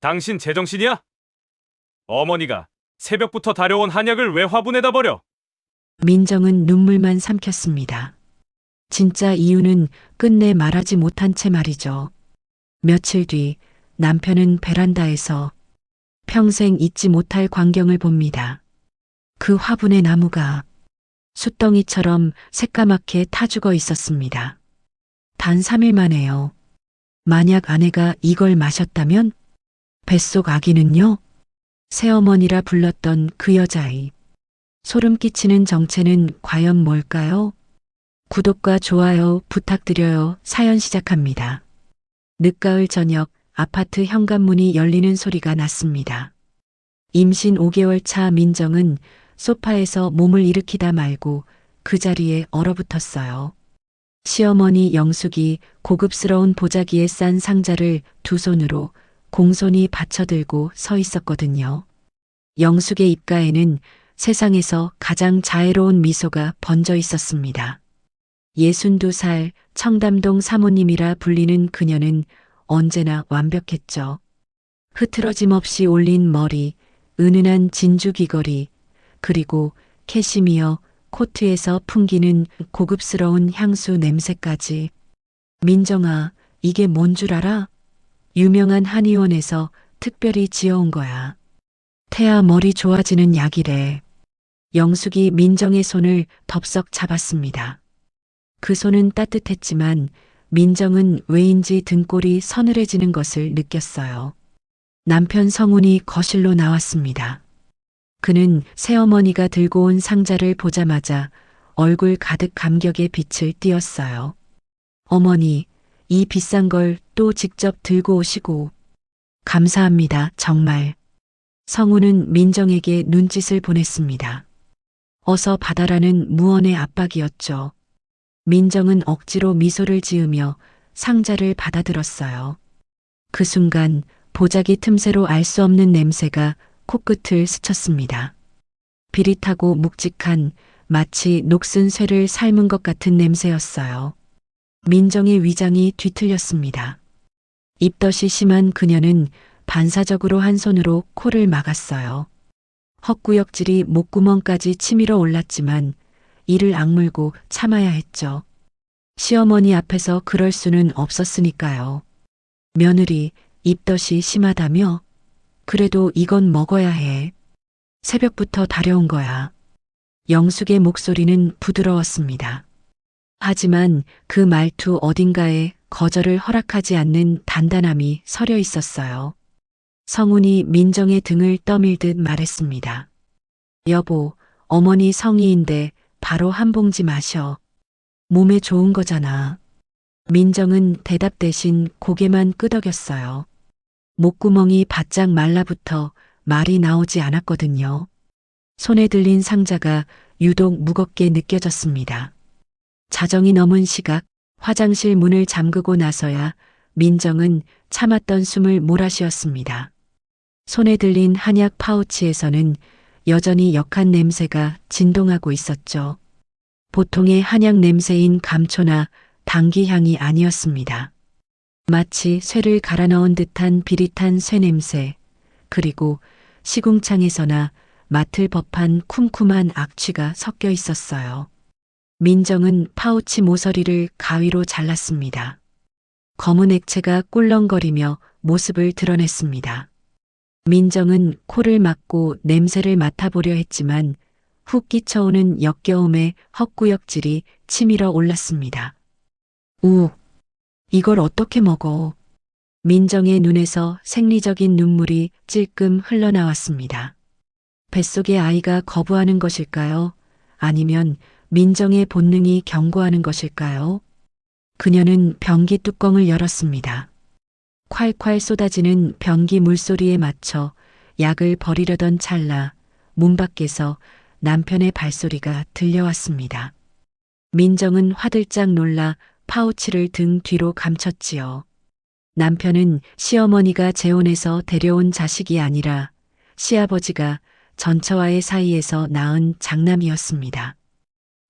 당신 제정신이야? 어머니가 새벽부터 다려온 한약을 왜 화분에다 버려? 민정은 눈물만 삼켰습니다. 진짜 이유는 끝내 말하지 못한 채 말이죠. 며칠 뒤 남편은 베란다에서 평생 잊지 못할 광경을 봅니다. 그 화분의 나무가 숫덩이처럼 새까맣게 타 죽어 있었습니다. 단 3일 만에요. 만약 아내가 이걸 마셨다면 뱃속 아기는요? 새어머니라 불렀던 그 여자아이. 소름 끼치는 정체는 과연 뭘까요? 구독과 좋아요 부탁드려요. 사연 시작합니다. 늦가을 저녁 아파트 현관문이 열리는 소리가 났습니다. 임신 5개월 차 민정은 소파에서 몸을 일으키다 말고 그 자리에 얼어붙었어요. 시어머니 영숙이 고급스러운 보자기에 싼 상자를 두 손으로 공손히 받쳐들고 서 있었거든요. 영숙의 입가에는 세상에서 가장 자애로운 미소가 번져 있었습니다. 62살 청담동 사모님이라 불리는 그녀는 언제나 완벽했죠. 흐트러짐 없이 올린 머리, 은은한 진주 귀걸이, 그리고 캐시미어 코트에서 풍기는 고급스러운 향수 냄새까지. 민정아, 이게 뭔 줄 알아? 유명한 한의원에서 특별히 지어온 거야. 태아 머리 좋아지는 약이래. 영숙이 민정의 손을 덥석 잡았습니다. 그 손은 따뜻했지만 민정은 왜인지 등골이 서늘해지는 것을 느꼈어요. 남편 성훈이 거실로 나왔습니다. 그는 새어머니가 들고 온 상자를 보자마자 얼굴 가득 감격의 빛을 띄었어요. 어머니, 이 비싼 걸 또 직접 들고 오시고. 감사합니다, 정말. 성훈은 민정에게 눈짓을 보냈습니다. 어서 받아라는 무언의 압박이었죠. 민정은 억지로 미소를 지으며 상자를 받아들었어요. 그 순간 보자기 틈새로 알 수 없는 냄새가 코끝을 스쳤습니다. 비릿하고 묵직한 마치 녹슨 쇠를 삶은 것 같은 냄새였어요. 민정의 위장이 뒤틀렸습니다. 입덧이 심한 그녀는 반사적으로 한 손으로 코를 막았어요. 헛구역질이 목구멍까지 치밀어 올랐지만 이를 악물고 참아야 했죠. 시어머니 앞에서 그럴 수는 없었으니까요. 며느리, 입덧이 심하다며? 그래도 이건 먹어야 해. 새벽부터 다려온 거야. 영숙의 목소리는 부드러웠습니다. 하지만 그 말투 어딘가에 거절을 허락하지 않는 단단함이 서려 있었어요. 성훈이 민정의 등을 떠밀듯 말했습니다. 여보, 어머니 성의인데 바로 한 봉지 마셔. 몸에 좋은 거잖아. 민정은 대답 대신 고개만 끄덕였어요. 목구멍이 바짝 말라붙어 말이 나오지 않았거든요. 손에 들린 상자가 유독 무겁게 느껴졌습니다. 자정이 넘은 시각, 화장실 문을 잠그고 나서야 민정은 참았던 숨을 몰아쉬었습니다. 손에 들린 한약 파우치에서는 여전히 역한 냄새가 진동하고 있었죠. 보통의 한약 냄새인 감초나 당귀향이 아니었습니다. 마치 쇠를 갈아 넣은 듯한 비릿한 쇠 냄새, 그리고 시궁창에서나 맡을 법한 쿰쿰한 악취가 섞여 있었어요. 민정은 파우치 모서리를 가위로 잘랐습니다. 검은 액체가 꿀렁거리며 모습을 드러냈습니다. 민정은 코를 막고 냄새를 맡아보려 했지만 훅 끼쳐오는 역겨움에 헛구역질이 치밀어 올랐습니다. 이걸 어떻게 먹어? 민정의 눈에서 생리적인 눈물이 찔끔 흘러나왔습니다. 뱃속의 아이가 거부하는 것일까요? 아니면 민정의 본능이 경고하는 것일까요? 그녀는 변기 뚜껑을 열었습니다. 콸콸 쏟아지는 변기 물소리에 맞춰 약을 버리려던 찰나 문 밖에서 남편의 발소리가 들려왔습니다. 민정은 화들짝 놀라 파우치를 등 뒤로 감췄지요. 남편은 시어머니가 재혼해서 데려온 자식이 아니라 시아버지가 전처와의 사이에서 낳은 장남이었습니다.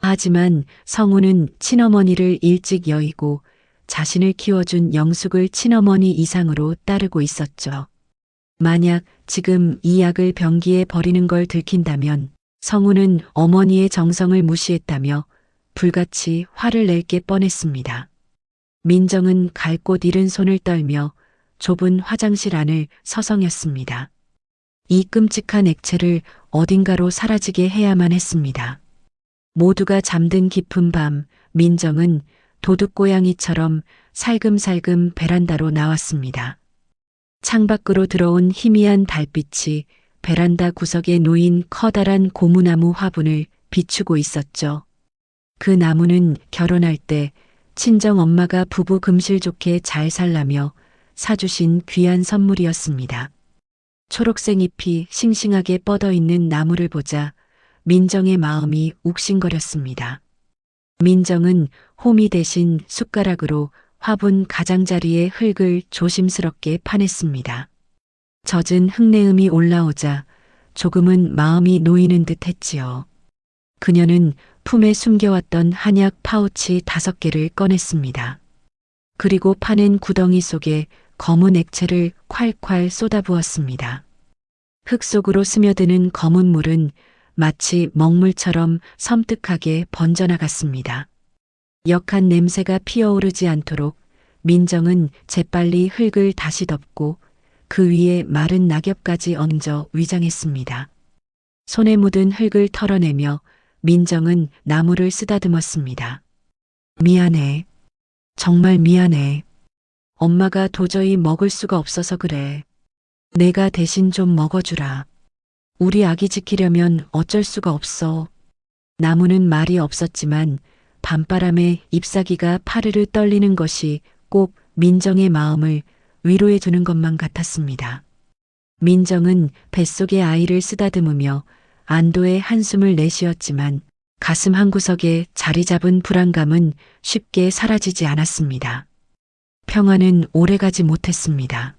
하지만 성우는 친어머니를 일찍 여의고 자신을 키워준 영숙을 친어머니 이상으로 따르고 있었죠. 만약 지금 이 약을 변기에 버리는 걸 들킨다면 성우는 어머니의 정성을 무시했다며 불같이 화를 낼 게 뻔했습니다. 민정은 갈 곳 잃은 손을 떨며 좁은 화장실 안을 서성였습니다. 이 끔찍한 액체를 어딘가로 사라지게 해야만 했습니다. 모두가 잠든 깊은 밤, 민정은 도둑고양이처럼 살금살금 베란다로 나왔습니다. 창밖으로 들어온 희미한 달빛이 베란다 구석에 놓인 커다란 고무나무 화분을 비추고 있었죠. 그 나무는 결혼할 때 친정 엄마가 부부 금실 좋게 잘 살라며 사주신 귀한 선물이었습니다. 초록색 잎이 싱싱하게 뻗어 있는 나무를 보자 민정의 마음이 욱신거렸습니다. 민정은 호미 대신 숟가락으로 화분 가장자리에 흙을 조심스럽게 파냈습니다. 젖은 흙내음이 올라오자 조금은 마음이 놓이는 듯 했지요. 그녀는 품에 숨겨왔던 한약 파우치 5개를 꺼냈습니다. 그리고 파낸 구덩이 속에 검은 액체를 콸콸 쏟아부었습니다. 흙 속으로 스며드는 검은 물은 마치 먹물처럼 섬뜩하게 번져나갔습니다. 역한 냄새가 피어오르지 않도록 민정은 재빨리 흙을 다시 덮고 그 위에 마른 낙엽까지 얹어 위장했습니다. 손에 묻은 흙을 털어내며 민정은 나무를 쓰다듬었습니다. 미안해. 정말 미안해. 엄마가 도저히 먹을 수가 없어서 그래. 내가 대신 좀 먹어주라. 우리 아기 지키려면 어쩔 수가 없어. 나무는 말이 없었지만 밤바람에 잎사귀가 파르르 떨리는 것이 꼭 민정의 마음을 위로해 주는 것만 같았습니다. 민정은 뱃속의 아이를 쓰다듬으며 안도의 한숨을 내쉬었지만 가슴 한구석에 자리 잡은 불안감은 쉽게 사라지지 않았습니다. 평화는 오래가지 못했습니다.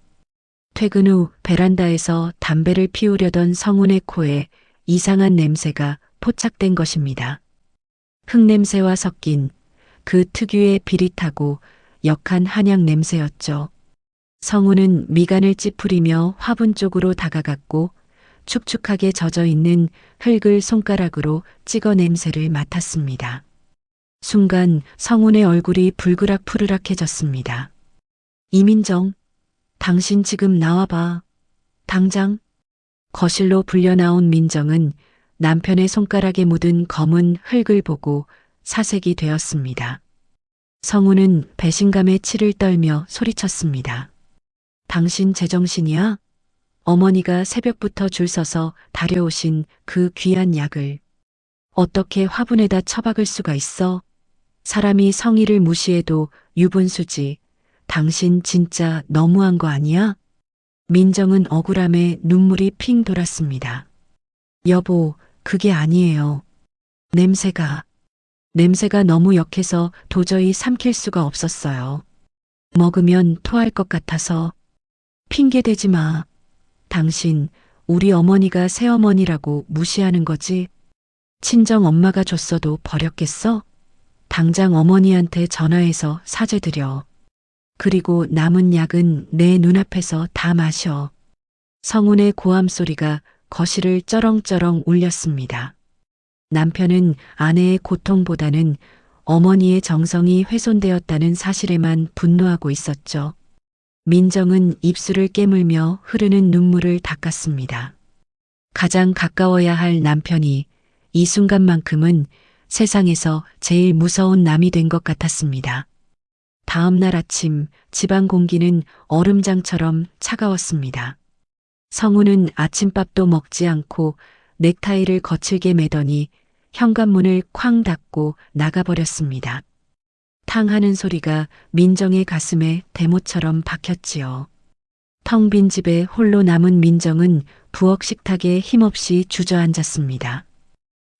퇴근 후 베란다에서 담배를 피우려던 성운의 코에 이상한 냄새가 포착된 것입니다. 흙냄새와 섞인 그 특유의 비릿하고 역한 한약 냄새였죠. 성운은 미간을 찌푸리며 화분 쪽으로 다가갔고 축축하게 젖어 있는 흙을 손가락으로 찍어 냄새를 맡았습니다. 순간 성운의 얼굴이 불그락 푸르락해졌습니다. 이민정, 당신 지금 나와봐. 당장. 거실로 불려나온 민정은 남편의 손가락에 묻은 검은 흙을 보고 사색이 되었습니다. 성우는 배신감에 치를 떨며 소리쳤습니다. 당신 제정신이야? 어머니가 새벽부터 줄 서서 다려오신 그 귀한 약을 어떻게 화분에다 처박을 수가 있어? 사람이 성의를 무시해도 유분수지. 당신 진짜 너무한 거 아니야? 민정은 억울함에 눈물이 핑 돌았습니다. 여보, 그게 아니에요. 냄새가 너무 역해서 도저히 삼킬 수가 없었어요. 먹으면 토할 것 같아서. 핑계대지 마. 당신, 우리 어머니가 새어머니라고 무시하는 거지? 친정 엄마가 줬어도 버렸겠어? 당장 어머니한테 전화해서 사죄드려. 그리고 남은 약은 내 눈앞에서 다 마셔. 성운의 고함 소리가 거실을 쩌렁쩌렁 울렸습니다. 남편은 아내의 고통보다는 어머니의 정성이 훼손되었다는 사실에만 분노하고 있었죠. 민정은 입술을 깨물며 흐르는 눈물을 닦았습니다. 가장 가까워야 할 남편이 이 순간만큼은 세상에서 제일 무서운 남이 된 것 같았습니다. 다음 날 아침 집안 공기는 얼음장처럼 차가웠습니다. 성우는 아침밥도 먹지 않고 넥타이를 거칠게 매더니 현관문을 쾅 닫고 나가버렸습니다. 탕 하는 소리가 민정의 가슴에 대모처럼 박혔지요. 텅 빈 집에 홀로 남은 민정은 부엌 식탁에 힘없이 주저앉았습니다.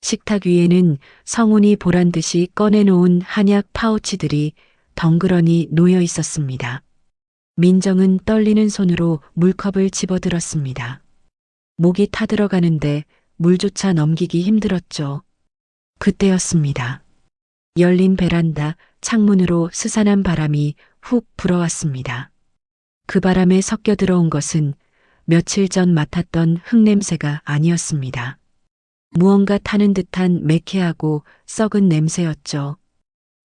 식탁 위에는 성운이 보란 듯이 꺼내놓은 한약 파우치들이 덩그러니 놓여 있었습니다. 민정은 떨리는 손으로 물컵을 집어들었습니다. 목이 타들어가는데 물조차 넘기기 힘들었죠. 그때였습니다. 열린 베란다 창문으로 스산한 바람이 훅 불어왔습니다. 그 바람에 섞여 들어온 것은 며칠 전 맡았던 흙냄새가 아니었습니다. 무언가 타는 듯한 매캐하고 썩은 냄새였죠.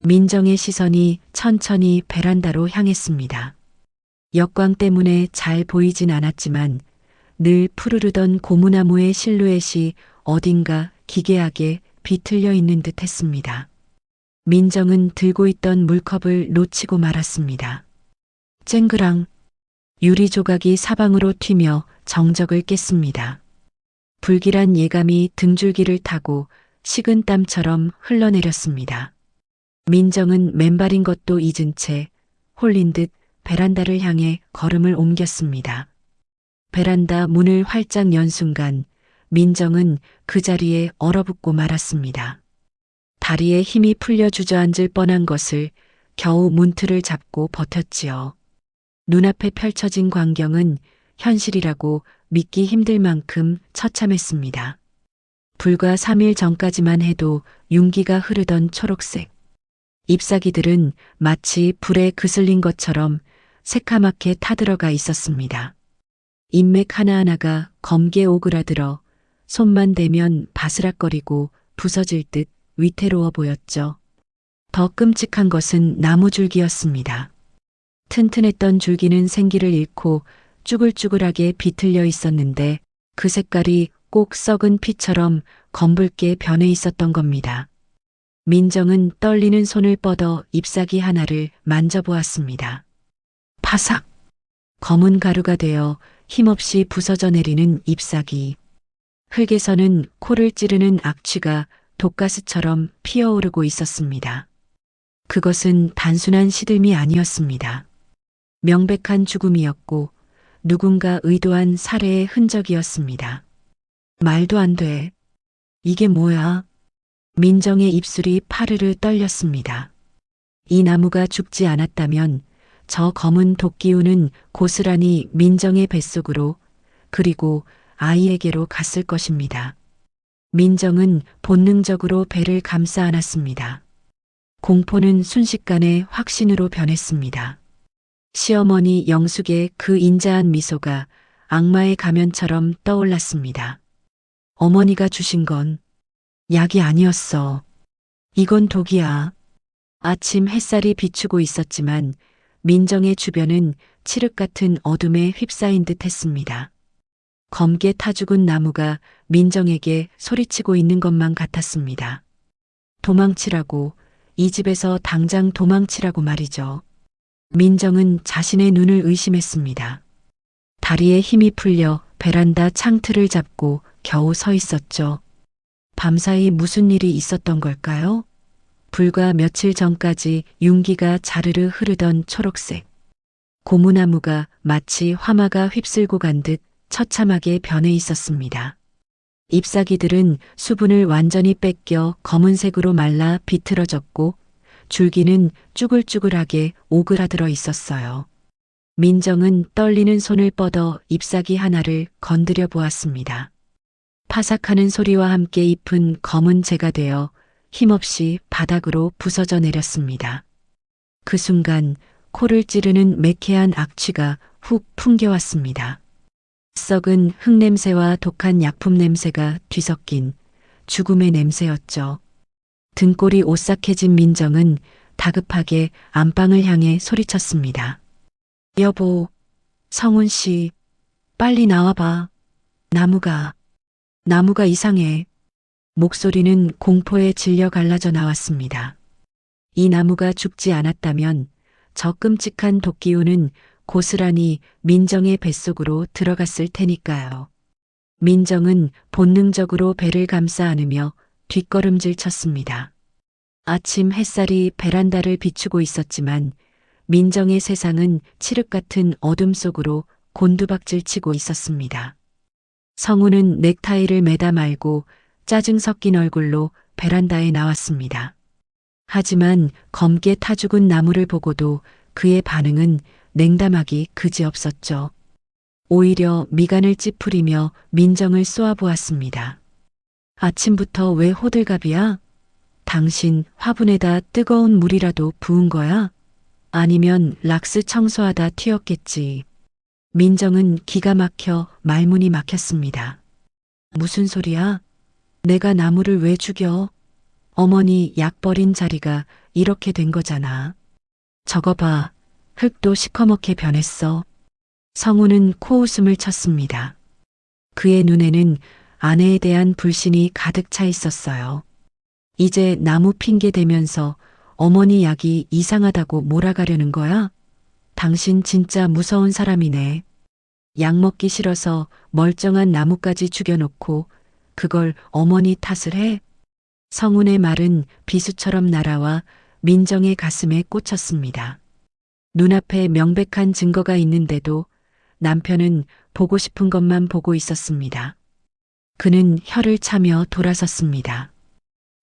민정의 시선이 천천히 베란다로 향했습니다. 역광 때문에 잘 보이진 않았지만 늘 푸르르던 고무나무의 실루엣이 어딘가 기괴하게 비틀려 있는 듯 했습니다. 민정은 들고 있던 물컵을 놓치고 말았습니다. 쨍그랑 유리 조각이 사방으로 튀며 정적을 깼습니다. 불길한 예감이 등줄기를 타고 식은 땀처럼 흘러내렸습니다. 민정은 맨발인 것도 잊은 채 홀린 듯 베란다를 향해 걸음을 옮겼습니다. 베란다 문을 활짝 연 순간 민정은 그 자리에 얼어붙고 말았습니다. 다리에 힘이 풀려 주저앉을 뻔한 것을 겨우 문틀을 잡고 버텼지요. 눈앞에 펼쳐진 광경은 현실이라고 믿기 힘들 만큼 처참했습니다. 불과 3일 전까지만 해도 윤기가 흐르던 초록색. 잎사귀들은 마치 불에 그슬린 것처럼 새카맣게 타들어가 있었습니다. 잎맥 하나하나가 검게 오그라들어 손만 대면 바스락거리고 부서질 듯 위태로워 보였죠. 더 끔찍한 것은 나무줄기였습니다. 튼튼했던 줄기는 생기를 잃고 쭈글쭈글하게 비틀려 있었는데 그 색깔이 꼭 썩은 피처럼 검붉게 변해 있었던 겁니다. 민정은 떨리는 손을 뻗어 잎사귀 하나를 만져보았습니다. 파삭! 검은 가루가 되어 힘없이 부서져 내리는 잎사귀. 흙에서는 코를 찌르는 악취가 독가스처럼 피어오르고 있었습니다. 그것은 단순한 시들미 아니었습니다. 명백한 죽음이었고 누군가 의도한 살해의 흔적이었습니다. 말도 안 돼. 이게 뭐야? 민정의 입술이 파르르 떨렸습니다. 이 나무가 죽지 않았다면 저 검은 독기운은 고스란히 민정의 뱃속으로 그리고 아이에게로 갔을 것입니다. 민정은 본능적으로 배를 감싸 안았습니다. 공포는 순식간에 확신으로 변했습니다. 시어머니 영숙의 그 인자한 미소가 악마의 가면처럼 떠올랐습니다. 어머니가 주신 건 약이 아니었어. 이건 독이야. 아침 햇살이 비추고 있었지만 민정의 주변은 칠흑 같은 어둠에 휩싸인 듯 했습니다. 검게 타 죽은 나무가 민정에게 소리치고 있는 것만 같았습니다. 도망치라고, 이 집에서 당장 도망치라고 말이죠. 민정은 자신의 눈을 의심했습니다. 다리에 힘이 풀려 베란다 창틀을 잡고 겨우 서 있었죠. 밤사이 무슨 일이 있었던 걸까요? 불과 며칠 전까지 윤기가 자르르 흐르던 초록색. 고무나무가 마치 화마가 휩쓸고 간 듯 처참하게 변해 있었습니다. 잎사귀들은 수분을 완전히 뺏겨 검은색으로 말라 비틀어졌고 줄기는 쭈글쭈글하게 오그라들어 있었어요. 민정은 떨리는 손을 뻗어 잎사귀 하나를 건드려 보았습니다. 파삭하는 소리와 함께 잎은 검은 재가 되어 힘없이 바닥으로 부서져 내렸습니다. 그 순간 코를 찌르는 매캐한 악취가 훅 풍겨왔습니다. 썩은 흙냄새와 독한 약품 냄새가 뒤섞인 죽음의 냄새였죠. 등골이 오싹해진 민정은 다급하게 안방을 향해 소리쳤습니다. 여보, 성훈 씨, 빨리 나와봐. 나무가 이상해. 목소리는 공포에 질려 갈라져 나왔습니다. 이 나무가 죽지 않았다면 저 끔찍한 독기운은 고스란히 민정의 뱃속으로 들어갔을 테니까요. 민정은 본능적으로 배를 감싸 안으며 뒷걸음질 쳤습니다. 아침 햇살이 베란다를 비추고 있었지만 민정의 세상은 칠흑 같은 어둠 속으로 곤두박질 치고 있었습니다. 성우는 넥타이를 매다 말고 짜증 섞인 얼굴로 베란다에 나왔습니다. 하지만 검게 타 죽은 나무를 보고도 그의 반응은 냉담하기 그지없었죠. 오히려 미간을 찌푸리며 민정을 쏘아보았습니다. 아침부터 왜 호들갑이야? 당신 화분에다 뜨거운 물이라도 부은 거야? 아니면 락스 청소하다 튀었겠지. 민정은 기가 막혀 말문이 막혔습니다. 무슨 소리야? 내가 나무를 왜 죽여? 어머니 약 버린 자리가 이렇게 된 거잖아. 저거 봐. 흙도 시커멓게 변했어. 성우는 코웃음을 쳤습니다. 그의 눈에는 아내에 대한 불신이 가득 차 있었어요. 이제 나무 핑계 대면서 어머니 약이 이상하다고 몰아가려는 거야? 당신 진짜 무서운 사람이네. 약 먹기 싫어서 멀쩡한 나무까지 죽여놓고 그걸 어머니 탓을 해? 성운의 말은 비수처럼 날아와 민정의 가슴에 꽂혔습니다. 눈앞에 명백한 증거가 있는데도 남편은 보고 싶은 것만 보고 있었습니다. 그는 혀를 차며 돌아섰습니다.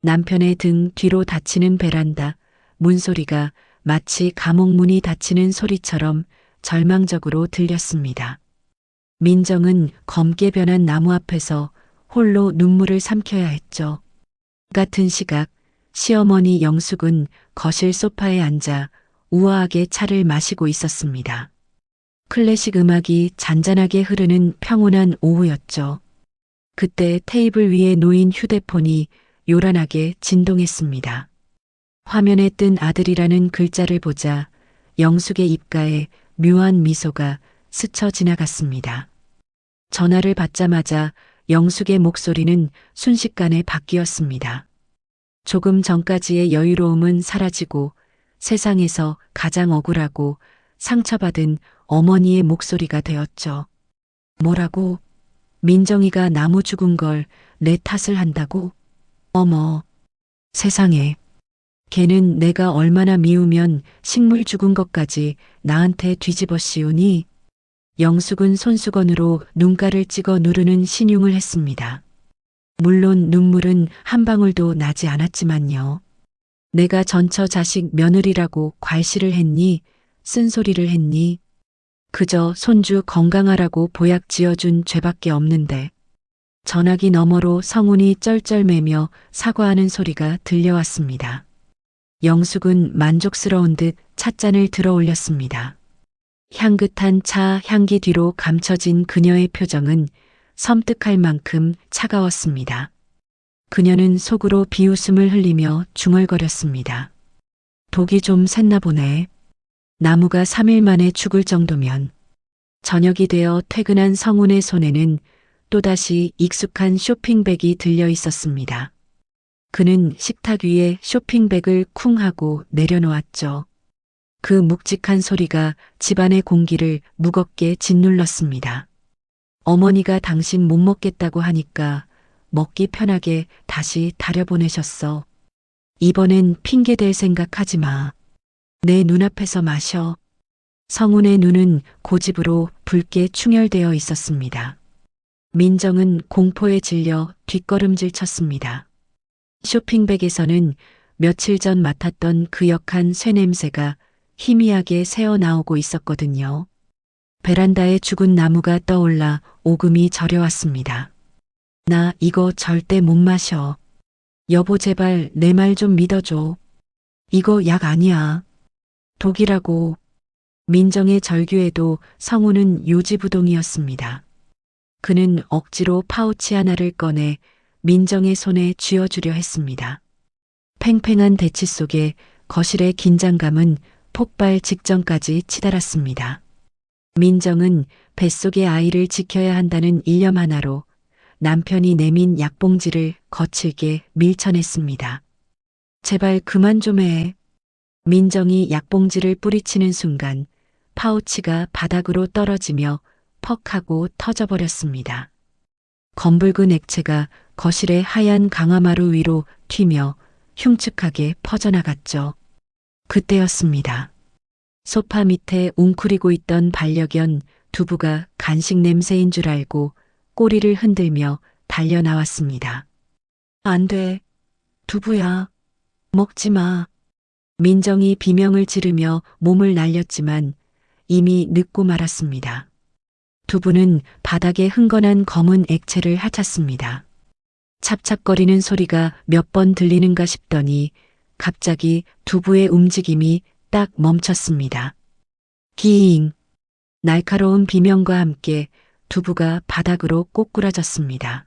남편의 등 뒤로 닫히는 베란다, 문소리가 마치 감옥 문이 닫히는 소리처럼 절망적으로 들렸습니다. 민정은 검게 변한 나무 앞에서 홀로 눈물을 삼켜야 했죠. 같은 시각 시어머니 영숙은 거실 소파에 앉아 우아하게 차를 마시고 있었습니다. 클래식 음악이 잔잔하게 흐르는 평온한 오후였죠. 그때 테이블 위에 놓인 휴대폰이 요란하게 진동했습니다. 화면에 뜬 아들이라는 글자를 보자 영숙의 입가에 묘한 미소가 스쳐 지나갔습니다. 전화를 받자마자 영숙의 목소리는 순식간에 바뀌었습니다. 조금 전까지의 여유로움은 사라지고 세상에서 가장 억울하고 상처받은 어머니의 목소리가 되었죠. 뭐라고? 민정이가 나무 죽은 걸 내 탓을 한다고? 어머, 세상에. 걔는 내가 얼마나 미우면 식물 죽은 것까지 나한테 뒤집어 씌우니? 영숙은 손수건으로 눈가를 찍어 누르는 신용을 했습니다. 물론 눈물은 한 방울도 나지 않았지만요. 내가 전처 자식 며느리라고 괄시를 했니? 쓴소리를 했니? 그저 손주 건강하라고 보약 지어준 죄밖에 없는데. 전화기 너머로 성운이 쩔쩔매며 사과하는 소리가 들려왔습니다. 영숙은 만족스러운 듯 찻잔을 들어 올렸습니다. 향긋한 차 향기 뒤로 감춰진 그녀의 표정은 섬뜩할 만큼 차가웠습니다. 그녀는 속으로 비웃음을 흘리며 중얼거렸습니다. 독이 좀 샜나 보네. 나무가 3일 만에 죽을 정도면. 저녁이 되어 퇴근한 성운의 손에는 또다시 익숙한 쇼핑백이 들려 있었습니다. 그는 식탁 위에 쇼핑백을 쿵 하고 내려놓았죠. 그 묵직한 소리가 집안의 공기를 무겁게 짓눌렀습니다. 어머니가 당신 못 먹겠다고 하니까 먹기 편하게 다시 다려보내셨어. 이번엔 핑계댈 생각하지 마. 내 눈앞에서 마셔. 성운의 눈은 고집으로 붉게 충혈되어 있었습니다. 민정은 공포에 질려 뒷걸음질 쳤습니다. 쇼핑백에서는 며칠 전 맡았던 그 역한 쇠냄새가 희미하게 새어나오고 있었거든요. 베란다에 죽은 나무가 떠올라 오금이 저려왔습니다. 나 이거 절대 못 마셔. 여보 제발 내 말 좀 믿어줘. 이거 약 아니야. 독이라고. 민정의 절규에도 성우는 요지부동이었습니다. 그는 억지로 파우치 하나를 꺼내 민정의 손에 쥐어주려 했습니다. 팽팽한 대치 속에 거실의 긴장감은 폭발 직전까지 치달았습니다. 민정은 뱃속의 아이를 지켜야 한다는 일념 하나로 남편이 내민 약봉지를 거칠게 밀쳐냈습니다. 제발 그만 좀 해. 민정이 약봉지를 뿌리치는 순간 파우치가 바닥으로 떨어지며 퍽 하고 터져버렸습니다. 검붉은 액체가 거실의 하얀 강화마루 위로 튀며 흉측하게 퍼져나갔죠. 그때였습니다. 소파 밑에 웅크리고 있던 반려견 두부가 간식 냄새인 줄 알고 꼬리를 흔들며 달려 나왔습니다. 안 돼. 두부야. 먹지 마. 민정이 비명을 지르며 몸을 날렸지만 이미 늦고 말았습니다. 두부는 바닥에 흥건한 검은 액체를 핥았습니다. 찹찹거리는 소리가 몇 번 들리는가 싶더니 갑자기 두부의 움직임이 딱 멈췄습니다. 기잉. 날카로운 비명과 함께 두부가 바닥으로 꼬꾸라졌습니다.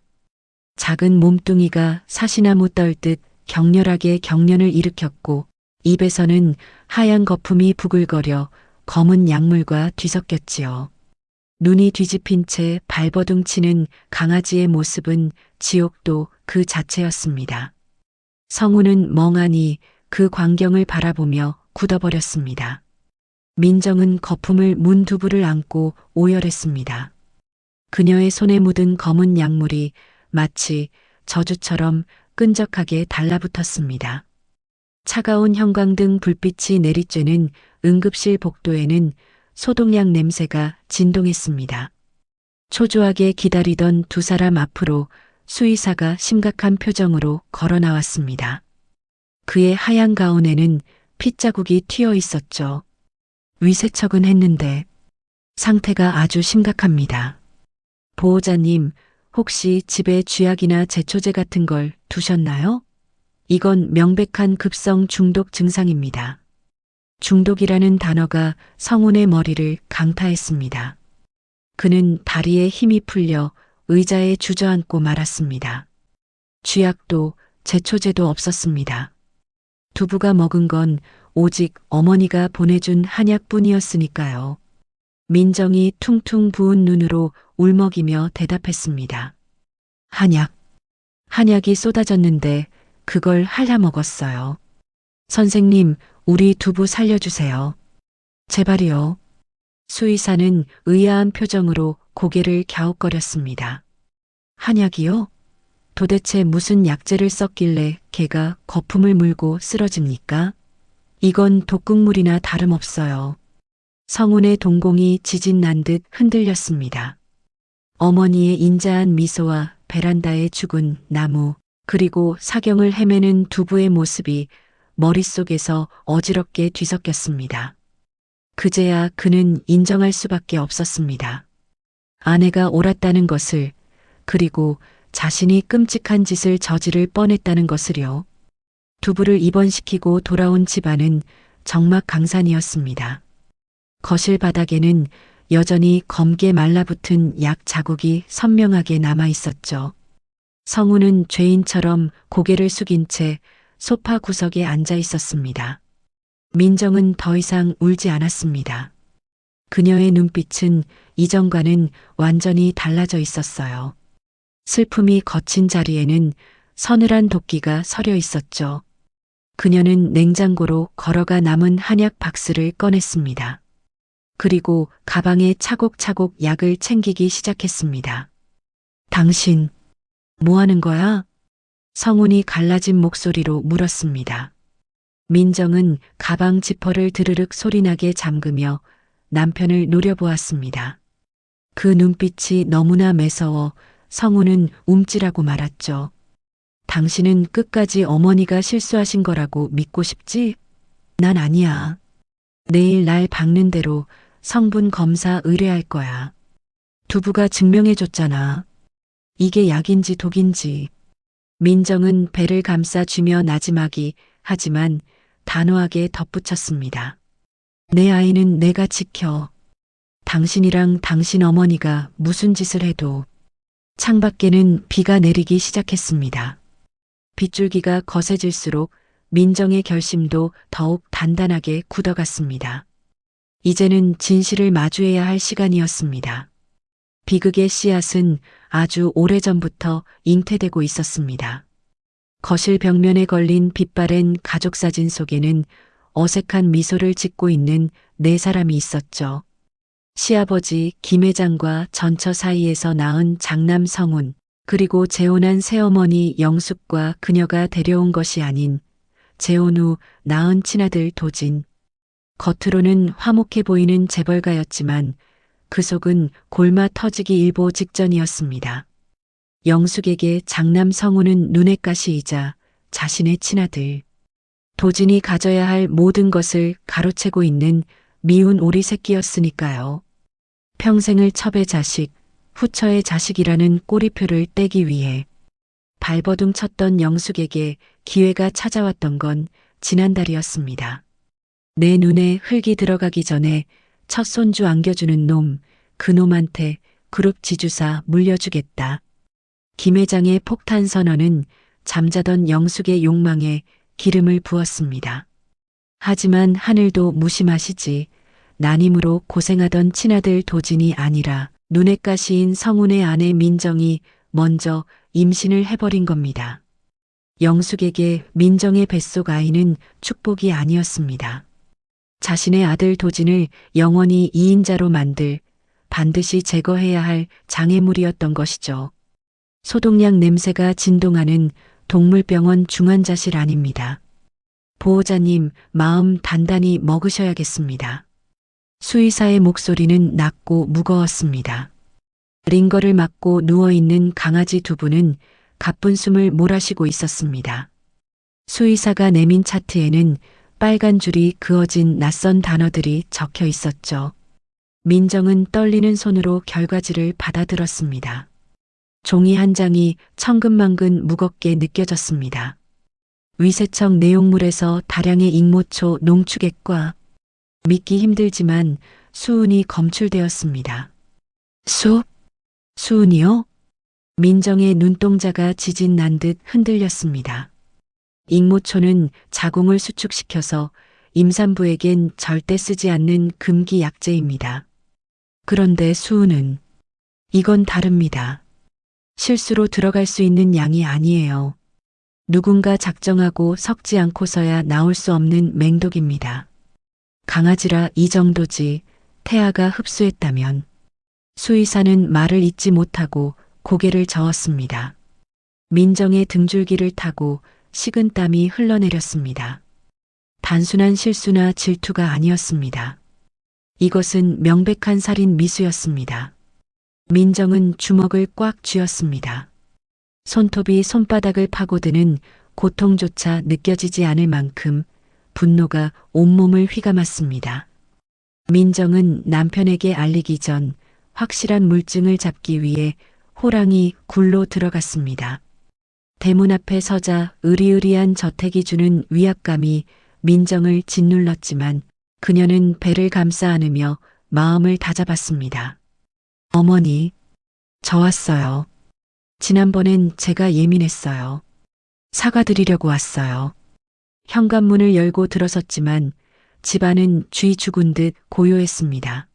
작은 몸뚱이가 사시나무 떨듯 격렬하게 경련을 일으켰고 입에서는 하얀 거품이 부글거려 검은 약물과 뒤섞였지요. 눈이 뒤집힌 채 발버둥 치는 강아지의 모습은 지옥도 그 자체였습니다. 성우는 멍하니 그 광경을 바라보며 굳어버렸습니다. 민정은 거품을 문 두부를 안고 오열했습니다. 그녀의 손에 묻은 검은 약물이 마치 저주처럼 끈적하게 달라붙었습니다. 차가운 형광등 불빛이 내리쬐는 응급실 복도에는 소독약 냄새가 진동했습니다. 초조하게 기다리던 두 사람 앞으로 수의사가 심각한 표정으로 걸어 나왔습니다. 그의 하얀 가운에는 핏자국이 튀어 있었죠. 위세척은 했는데 상태가 아주 심각합니다. 보호자님, 혹시 집에 쥐약이나 제초제 같은 걸 두셨나요? 이건 명백한 급성 중독 증상입니다. 중독이라는 단어가 성운의 머리를 강타했습니다. 그는 다리에 힘이 풀려 의자에 주저앉고 말았습니다. 쥐약도 제초제도 없었습니다. 두부가 먹은 건 오직 어머니가 보내준 한약뿐이었으니까요. 민정이 퉁퉁 부은 눈으로 울먹이며 대답했습니다. 한약. 한약이 쏟아졌는데 그걸 핥아 먹었어요. 선생님, 우리 두부 살려주세요. 제발이요. 수의사는 의아한 표정으로 고개를 갸웃거렸습니다. 한약이요? 도대체 무슨 약재를 썼길래 걔가 거품을 물고 쓰러집니까? 이건 독극물이나 다름없어요. 성운의 동공이 지진 난 듯 흔들렸습니다. 어머니의 인자한 미소와 베란다에 죽은 나무, 그리고 사경을 헤매는 두부의 모습이 머릿속에서 어지럽게 뒤섞였습니다. 그제야 그는 인정할 수밖에 없었습니다. 아내가 옳았다는 것을, 그리고 자신이 끔찍한 짓을 저지를 뻔했다는 것을요. 두부를 입원시키고 돌아온 집안은 적막강산이었습니다. 거실 바닥에는 여전히 검게 말라붙은 약 자국이 선명하게 남아 있었죠. 성우는 죄인처럼 고개를 숙인 채 소파 구석에 앉아 있었습니다. 민정은 더 이상 울지 않았습니다. 그녀의 눈빛은 이전과는 완전히 달라져 있었어요. 슬픔이 거친 자리에는 서늘한 도끼가 서려 있었죠. 그녀는 냉장고로 걸어가 남은 한약 박스를 꺼냈습니다. 그리고 가방에 차곡차곡 약을 챙기기 시작했습니다. 당신, 뭐 하는 거야? 성운이 갈라진 목소리로 물었습니다. 민정은 가방 지퍼를 드르륵 소리나게 잠그며 남편을 노려보았습니다. 그 눈빛이 너무나 매서워 성우는 움찔하고 말았죠. 당신은 끝까지 어머니가 실수하신 거라고 믿고 싶지? 난 아니야. 내일 날 박는 대로 성분 검사 의뢰할 거야. 두부가 증명해줬잖아. 이게 약인지 독인지. 민정은 배를 감싸쥐며 나지막이 하지만 단호하게 덧붙였습니다. 내 아이는 내가 지켜. 당신이랑 당신 어머니가 무슨 짓을 해도. 창밖에는 비가 내리기 시작했습니다. 빗줄기가 거세질수록 민정의 결심도 더욱 단단하게 굳어갔습니다. 이제는 진실을 마주해야 할 시간이었습니다. 비극의 씨앗은 아주 오래전부터 잉태되고 있었습니다. 거실 벽면에 걸린 빛바랜 가족사진 속에는 어색한 미소를 짓고 있는 네 사람이 있었죠. 시아버지 김 회장과 전처 사이에서 낳은 장남 성운, 그리고 재혼한 새어머니 영숙과 그녀가 데려온 것이 아닌 재혼 후 낳은 친아들 도진. 겉으로는 화목해 보이는 재벌가였지만 그 속은 골마 터지기 일보 직전이었습니다. 영숙에게 장남 성우는 눈엣 가시이자 자신의 친아들. 도진이 가져야 할 모든 것을 가로채고 있는 미운 오리 새끼였으니까요. 평생을 첩의 자식, 후처의 자식이라는 꼬리표를 떼기 위해 발버둥 쳤던 영숙에게 기회가 찾아왔던 건 지난달이었습니다. 내 눈에 흙이 들어가기 전에 첫 손주 안겨주는 놈, 그 놈한테 그룹 지주사 물려주겠다. 김 회장의 폭탄 선언은 잠자던 영숙의 욕망에 기름을 부었습니다. 하지만 하늘도 무심하시지. 난임으로 고생하던 친아들 도진이 아니라 눈엣 가시인 성운의 아내 민정이 먼저 임신을 해버린 겁니다. 영숙에게 민정의 뱃속 아이는 축복이 아니었습니다. 자신의 아들 도진을 영원히 이인자로 만들 반드시 제거해야 할 장애물이었던 것이죠. 소독약 냄새가 진동하는 동물병원 중환자실 아닙니다. 보호자님, 마음 단단히 먹으셔야겠습니다. 수의사의 목소리는 낮고 무거웠습니다. 링거를 맞고 누워있는 강아지 두 분은 가쁜 숨을 몰아쉬고 있었습니다. 수의사가 내민 차트에는 빨간 줄이 그어진 낯선 단어들이 적혀 있었죠. 민정은 떨리는 손으로 결과지를 받아들었습니다. 종이 한 장이 천근만근 무겁게 느껴졌습니다. 위세청 내용물에서 다량의 익모초 농축액과 믿기 힘들지만 수은이 검출되었습니다. 수은이요? 민정의 눈동자가 지진 난 듯 흔들렸습니다. 익모초는 자궁을 수축시켜서 임산부에겐 절대 쓰지 않는 금기 약재입니다. 그런데 수은은 이건 다릅니다. 실수로 들어갈 수 있는 양이 아니에요. 누군가 작정하고 섞지 않고서야 나올 수 없는 맹독입니다. 강아지라 이 정도지. 태아가 흡수했다면. 수의사는 말을 잇지 못하고 고개를 저었습니다. 민정의 등줄기를 타고 식은 땀이 흘러내렸습니다. 단순한 실수나 질투가 아니었습니다. 이것은 명백한 살인 미수였습니다. 민정은 주먹을 꽉 쥐었습니다. 손톱이 손바닥을 파고드는 고통조차 느껴지지 않을 만큼 분노가 온몸을 휘감았습니다. 민정은 남편에게 알리기 전 확실한 물증을 잡기 위해 호랑이 굴로 들어갔습니다. 대문 앞에 서자 으리으리한 저택이 주는 위압감이 민정을 짓눌렀지만 그녀는 배를 감싸 안으며 마음을 다잡았습니다. 어머니, 저 왔어요. 지난번엔 제가 예민했어요. 사과드리려고 왔어요. 현관문을 열고 들어섰지만 집안은 쥐 죽은 듯 고요했습니다.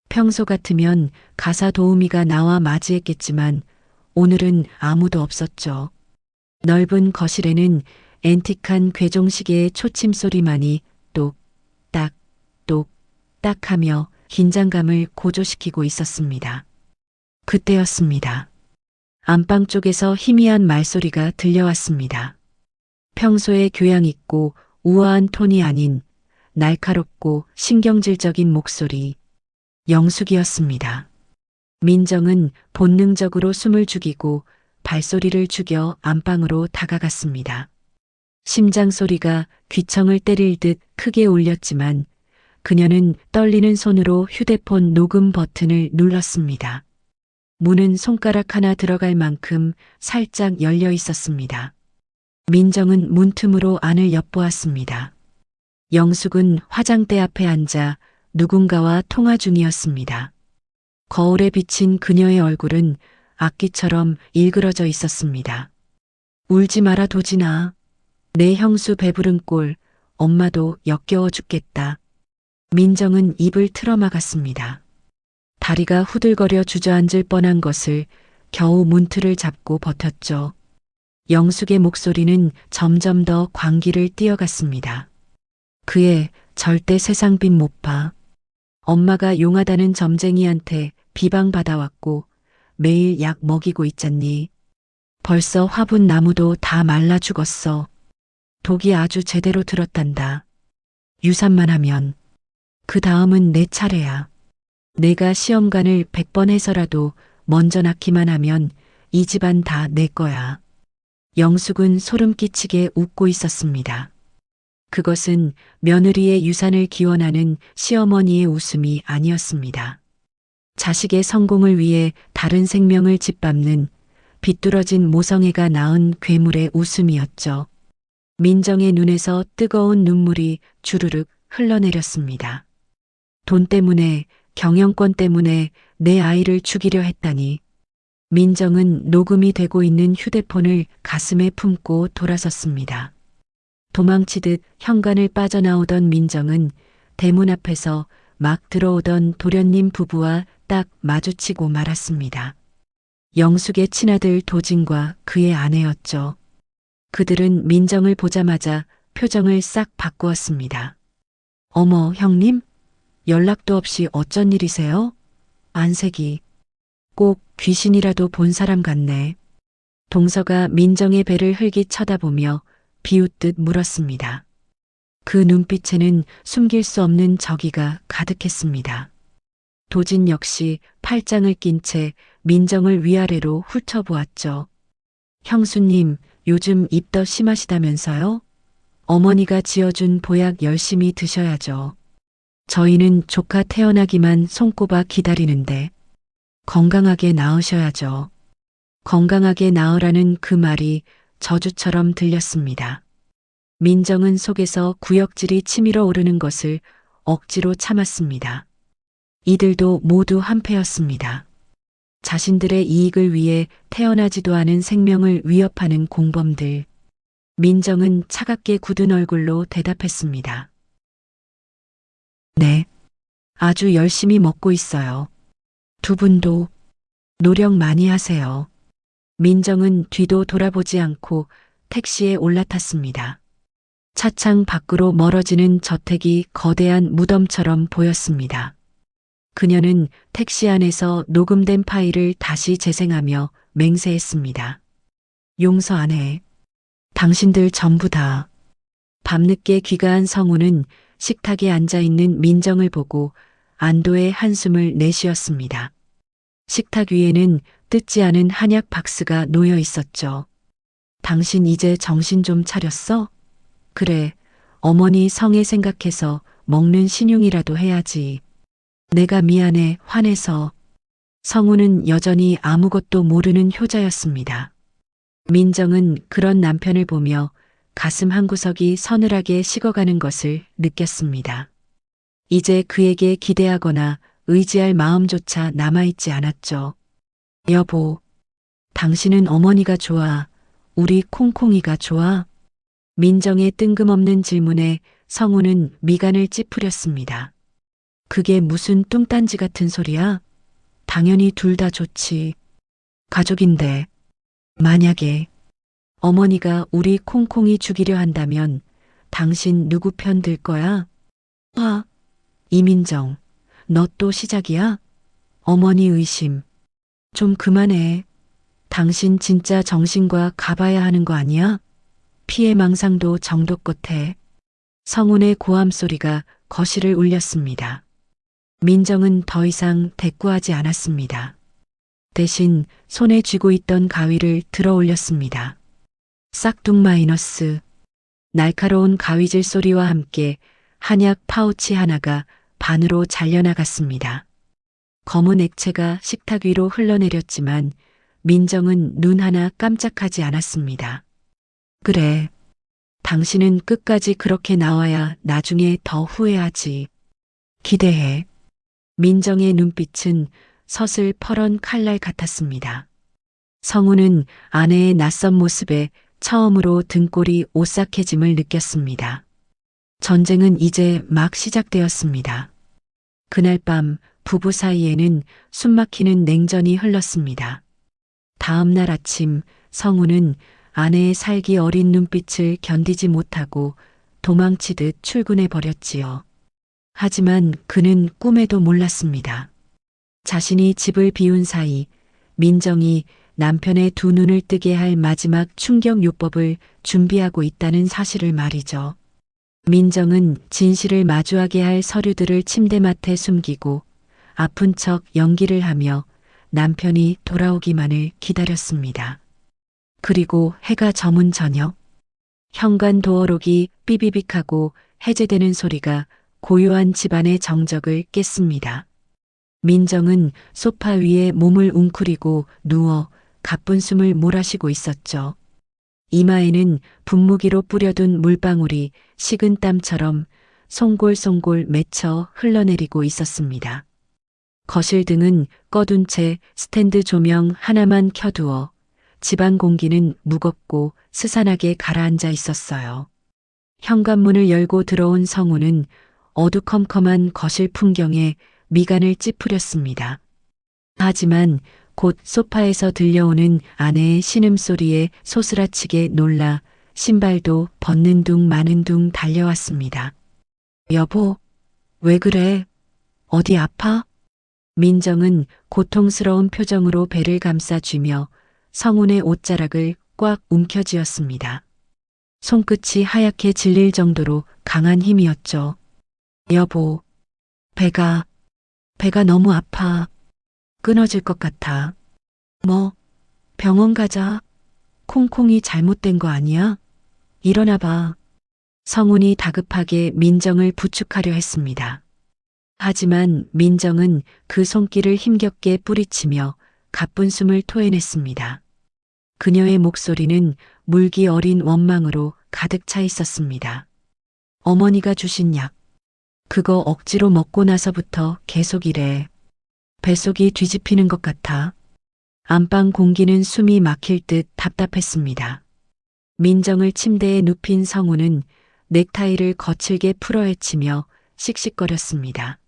평소 같으면 가사 도우미가 나와 맞이했겠지만 오늘은 아무도 없었죠. 넓은 거실에는 앤틱한 괴종시계의 초침 소리만이 똑딱 똑딱 하며 긴장감을 고조시키고 있었습니다. 그때였습니다. 안방 쪽에서 희미한 말소리가 들려왔습니다. 평소에 교양 있고 우아한 톤이 아닌 날카롭고 신경질적인 목소리. 영숙이었습니다. 민정은 본능적으로 숨을 죽이고 발소리를 죽여 안방으로 다가갔습니다. 심장 소리가 귀청을 때릴 듯 크게 울렸지만 그녀는 떨리는 손으로 휴대폰 녹음 버튼을 눌렀습니다. 문은 손가락 하나 들어갈 만큼 살짝 열려 있었습니다. 민정은 문틈으로 안을 엿보았습니다. 영숙은 화장대 앞에 앉아 누군가와 통화 중이었습니다. 거울에 비친 그녀의 얼굴은 악기처럼 일그러져 있었습니다. 울지 마라 도진아. 내 형수 배부른 꼴 엄마도 역겨워 죽겠다. 민정은 입을 틀어막았습니다. 다리가 후들거려 주저앉을 뻔한 것을 겨우 문틀을 잡고 버텼죠. 영숙의 목소리는 점점 더 광기를 띄어갔습니다. 그애 절대 세상 빛 못 봐. 엄마가 용하다는 점쟁이한테 비방받아왔고 매일 약 먹이고 있잖니. 벌써 화분 나무도 다 말라 죽었어. 독이 아주 제대로 들었단다. 유산만 하면. 그 다음은 내 차례야. 내가 시험관을 100번 해서라도 먼저 낳기만 하면 이 집안 다 내 거야. 영숙은 소름 끼치게 웃고 있었습니다. 그것은 며느리의 유산을 기원하는 시어머니의 웃음이 아니었습니다. 자식의 성공을 위해 다른 생명을 짓밟는 비뚤어진 모성애가 낳은 괴물의 웃음이었죠. 민정의 눈에서 뜨거운 눈물이 주르륵 흘러내렸습니다. 돈 때문에, 경영권 때문에 내 아이를 죽이려 했다니. 민정은 녹음이 되고 있는 휴대폰을 가슴에 품고 돌아섰습니다. 도망치듯 현관을 빠져나오던 민정은 대문 앞에서 막 들어오던 도련님 부부와 딱 마주치고 말았습니다. 영숙의 친아들 도진과 그의 아내였죠. 그들은 민정을 보자마자 표정을 싹 바꾸었습니다. 어머, 형님? 연락도 없이 어쩐 일이세요? 안색이 꼭 귀신이라도 본 사람 같네. 동서가 민정의 배를 흘기 쳐다보며 비웃듯 물었습니다. 그 눈빛에는 숨길 수 없는 적이가 가득했습니다. 도진 역시 팔짱을 낀 채 민정을 위아래로 훑어보았죠. 형수님, 요즘 입 더 심하시다면서요? 어머니가 지어준 보약 열심히 드셔야죠. 저희는 조카 태어나기만 손꼽아 기다리는데 건강하게 나으셔야죠. 건강하게 나으라는 그 말이 저주처럼 들렸습니다. 민정은 속에서 구역질이 치밀어 오르는 것을 억지로 참았습니다. 이들도 모두 한패였습니다. 자신들의 이익을 위해 태어나지도 않은 생명을 위협하는 공범들. 민정은 차갑게 굳은 얼굴로 대답했습니다. 네, 아주 열심히 먹고 있어요. 두 분도 노력 많이 하세요. 민정은 뒤도 돌아보지 않고 택시에 올라탔습니다. 차창 밖으로 멀어지는 저택이 거대한 무덤처럼 보였습니다. 그녀는 택시 안에서 녹음된 파일을 다시 재생하며 맹세했습니다. 용서 안 해. 당신들 전부 다. 밤늦게 귀가한 성우는 식탁에 앉아있는 민정을 보고 안도의 한숨을 내쉬었습니다. 식탁 위에는 뜯지 않은 한약 박스가 놓여 있었죠. 당신 이제 정신 좀 차렸어? 그래, 어머니 성에 생각해서 먹는 신용이라도 해야지. 내가 미안해, 화내서. 성우는 여전히 아무것도 모르는 효자였습니다. 민정은 그런 남편을 보며 가슴 한구석이 서늘하게 식어가는 것을 느꼈습니다. 이제 그에게 기대하거나 의지할 마음조차 남아있지 않았죠. 여보, 당신은 어머니가 좋아? 우리 콩콩이가 좋아? 민정의 뜬금없는 질문에 성우는 미간을 찌푸렸습니다. 그게 무슨 뚱딴지 같은 소리야? 당연히 둘 다 좋지. 가족인데. 만약에 어머니가 우리 콩콩이 죽이려 한다면 당신 누구 편 들 거야? 아, 이민정, 너 또 시작이야? 어머니 의심. 좀 그만해. 당신 진짜 정신과 가봐야 하는 거 아니야? 피해 망상도 정도껏 해. 성운의 고함 소리가 거실을 울렸습니다. 민정은 더 이상 대꾸하지 않았습니다. 대신 손에 쥐고 있던 가위를 들어 올렸습니다. 싹둑 마이너스. 날카로운 가위질 소리와 함께 한약 파우치 하나가 반으로 잘려나갔습니다. 검은 액체가 식탁 위로 흘러내렸지만 민정은 눈 하나 깜짝하지 않았습니다. 그래, 당신은 끝까지 그렇게 나와야 나중에 더 후회하지. 기대해. 민정의 눈빛은 서슬 퍼런 칼날 같았습니다. 성우는 아내의 낯선 모습에 처음으로 등골이 오싹해짐을 느꼈습니다. 전쟁은 이제 막 시작되었습니다. 그날 밤 부부 사이에는 숨막히는 냉전이 흘렀습니다. 다음 날 아침 성우는 아내의 살기 어린 눈빛을 견디지 못하고 도망치듯 출근해 버렸지요. 하지만 그는 꿈에도 몰랐습니다. 자신이 집을 비운 사이 민정이 남편의 두 눈을 뜨게 할 마지막 충격요법을 준비하고 있다는 사실을 말이죠. 민정은 진실을 마주하게 할 서류들을 침대맡에 숨기고 아픈 척 연기를 하며 남편이 돌아오기만을 기다렸습니다. 그리고 해가 저문 저녁, 현관 도어록이 삐비빅하고 해제되는 소리가 고요한 집안의 정적을 깼습니다. 민정은 소파 위에 몸을 웅크리고 누워 가쁜 숨을 몰아쉬고 있었죠. 이마에는 분무기로 뿌려둔 물방울이 식은 땀처럼 송골송골 맺혀 흘러내리고 있었습니다. 거실 등은 꺼둔 채 스탠드 조명 하나만 켜두어 집안 공기는 무겁고 스산하게 가라앉아 있었어요. 현관문을 열고 들어온 성우는 어두컴컴한 거실 풍경에 미간을 찌푸렸습니다. 하지만 곧 소파에서 들려오는 아내의 신음소리에 소스라치게 놀라 신발도 벗는 둥 마는 둥 달려왔습니다. 여보, 왜 그래? 어디 아파? 민정은 고통스러운 표정으로 배를 감싸쥐며 성운의 옷자락을 꽉 움켜쥐었습니다. 손끝이 하얗게 질릴 정도로 강한 힘이었죠. 여보, 배가 너무 아파. 끊어질 것 같아. 뭐, 병원 가자. 콩콩이 잘못된 거 아니야? 일어나 봐. 성운이 다급하게 민정을 부축하려 했습니다. 하지만 민정은 그 손길을 힘겹게 뿌리치며 가쁜 숨을 토해냈습니다. 그녀의 목소리는 물기 어린 원망으로 가득 차 있었습니다. 어머니가 주신 약. 그거 억지로 먹고 나서부터 계속 이래. 뱃속이 뒤집히는 것 같아. 안방 공기는 숨이 막힐 듯 답답했습니다. 민정을 침대에 눕힌 성우는 넥타이를 거칠게 풀어헤치며 씩씩거렸습니다.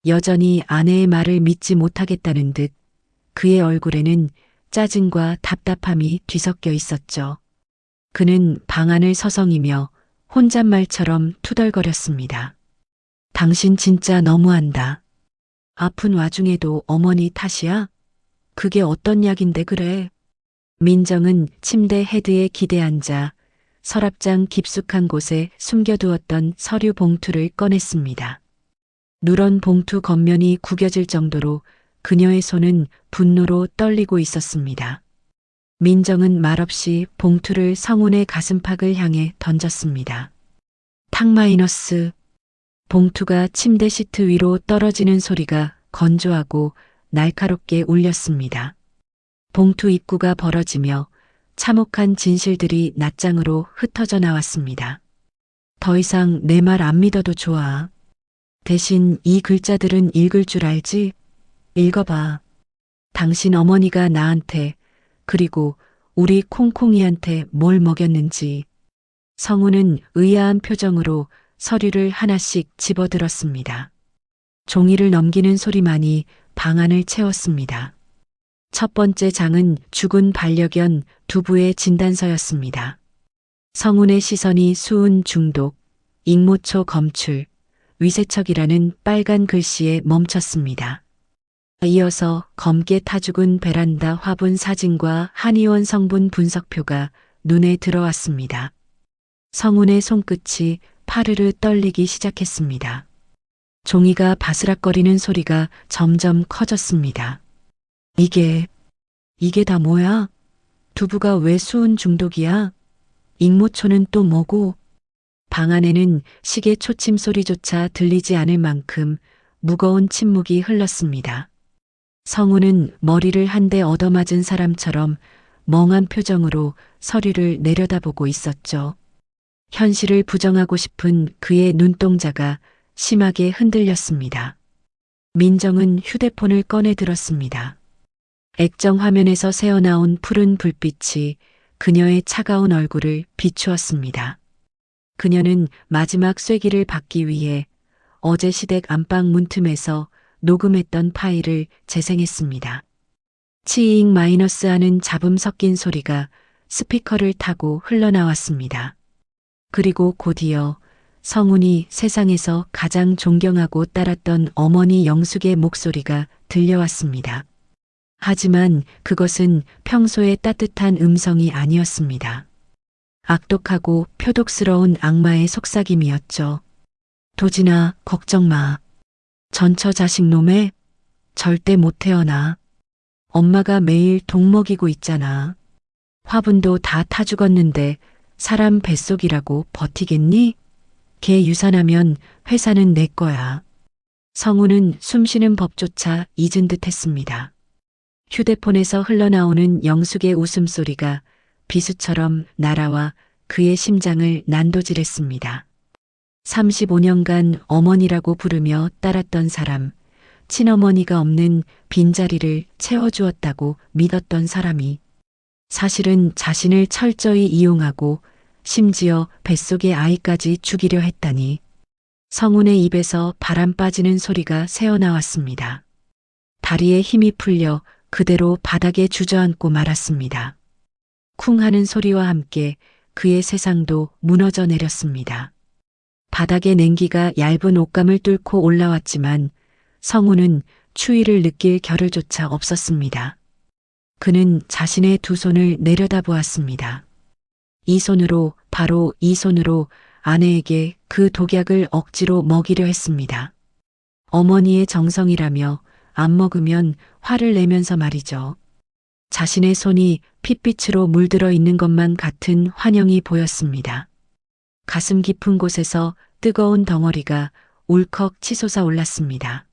여전히 아내의 말을 믿지 못하겠다는 듯 그의 얼굴에는 짜증과 답답함이 뒤섞여 있었죠. 그는 방 안을 서성이며 혼잣말처럼 투덜거렸습니다. 당신 진짜 너무한다. 아픈 와중에도 어머니 탓이야? 그게 어떤 약인데 그래? 민정은 침대 헤드에 기대앉아 서랍장 깊숙한 곳에 숨겨두었던 서류 봉투를 꺼냈습니다. 누런 봉투 겉면이 구겨질 정도로 그녀의 손은 분노로 떨리고 있었습니다. 민정은 말없이 봉투를 성운의 가슴팍을 향해 던졌습니다. 탁 마이너스. 봉투가 침대 시트 위로 떨어지는 소리가 건조하고 날카롭게 울렸습니다. 봉투 입구가 벌어지며 참혹한 진실들이 낱장으로 흩어져 나왔습니다. 더 이상 내 말 안 믿어도 좋아. 대신 이 글자들은 읽을 줄 알지? 읽어봐. 당신 어머니가 나한테 그리고 우리 콩콩이한테 뭘 먹였는지. 성우는 의아한 표정으로 서류를 하나씩 집어들었습니다. 종이를 넘기는 소리만이 방 안을 채웠습니다. 첫 번째 장은 죽은 반려견 두부의 진단서였습니다. 성운의 시선이 수은 중독, 익모초 검출, 위세척이라는 빨간 글씨에 멈췄습니다. 이어서 검게 타죽은 베란다 화분 사진과 한의원 성분 분석표가 눈에 들어왔습니다. 성운의 손끝이 파르르 떨리기 시작했습니다. 종이가 바스락거리는 소리가 점점 커졌습니다. 이게 다 뭐야? 두부가 왜 수은 중독이야? 익모초는 또 뭐고? 방 안에는 시계 초침 소리조차 들리지 않을 만큼 무거운 침묵이 흘렀습니다. 성우는 머리를 한 대 얻어맞은 사람처럼 멍한 표정으로 서류를 내려다보고 있었죠. 현실을 부정하고 싶은 그의 눈동자가 심하게 흔들렸습니다. 민정은 휴대폰을 꺼내 들었습니다. 액정 화면에서 새어나온 푸른 불빛이 그녀의 차가운 얼굴을 비추었습니다. 그녀는 마지막 쐐기를 받기 위해 어제 시댁 안방 문틈에서 녹음했던 파일을 재생했습니다. 치잉 마이너스 하는 잡음 섞인 소리가 스피커를 타고 흘러나왔습니다. 그리고 곧이어 성운이 세상에서 가장 존경하고 따랐던 어머니 영숙의 목소리가 들려왔습니다. 하지만 그것은 평소의 따뜻한 음성이 아니었습니다. 악독하고 표독스러운 악마의 속삭임이었죠. 도진아, 걱정 마. 전처 자식 놈에 절대 못 태어나. 엄마가 매일 독 먹이고 있잖아. 화분도 다 타 죽었는데 사람 뱃속이라고 버티겠니? 걔 유산하면 회사는 내 거야. 성우는 숨쉬는 법조차 잊은 듯 했습니다. 휴대폰에서 흘러나오는 영숙의 웃음소리가 비수처럼 날아와 그의 심장을 난도질했습니다. 35년간 어머니라고 부르며 따랐던 사람, 친어머니가 없는 빈자리를 채워주었다고 믿었던 사람이 사실은 자신을 철저히 이용하고 심지어 뱃속의 아이까지 죽이려 했다니. 성운의 입에서 바람 빠지는 소리가 새어나왔습니다. 다리에 힘이 풀려 그대로 바닥에 주저앉고 말았습니다. 쿵 하는 소리와 함께 그의 세상도 무너져 내렸습니다. 바닥에 냉기가 얇은 옷감을 뚫고 올라왔지만 성우는 추위를 느낄 겨를조차 없었습니다. 그는 자신의 두 손을 내려다보았습니다. 이 손으로, 바로 이 손으로 아내에게 그 독약을 억지로 먹이려 했습니다. 어머니의 정성이라며 안 먹으면 화를 내면서 말이죠. 자신의 손이 핏빛으로 물들어 있는 것만 같은 환영이 보였습니다. 가슴 깊은 곳에서 뜨거운 덩어리가 울컥 치솟아 올랐습니다.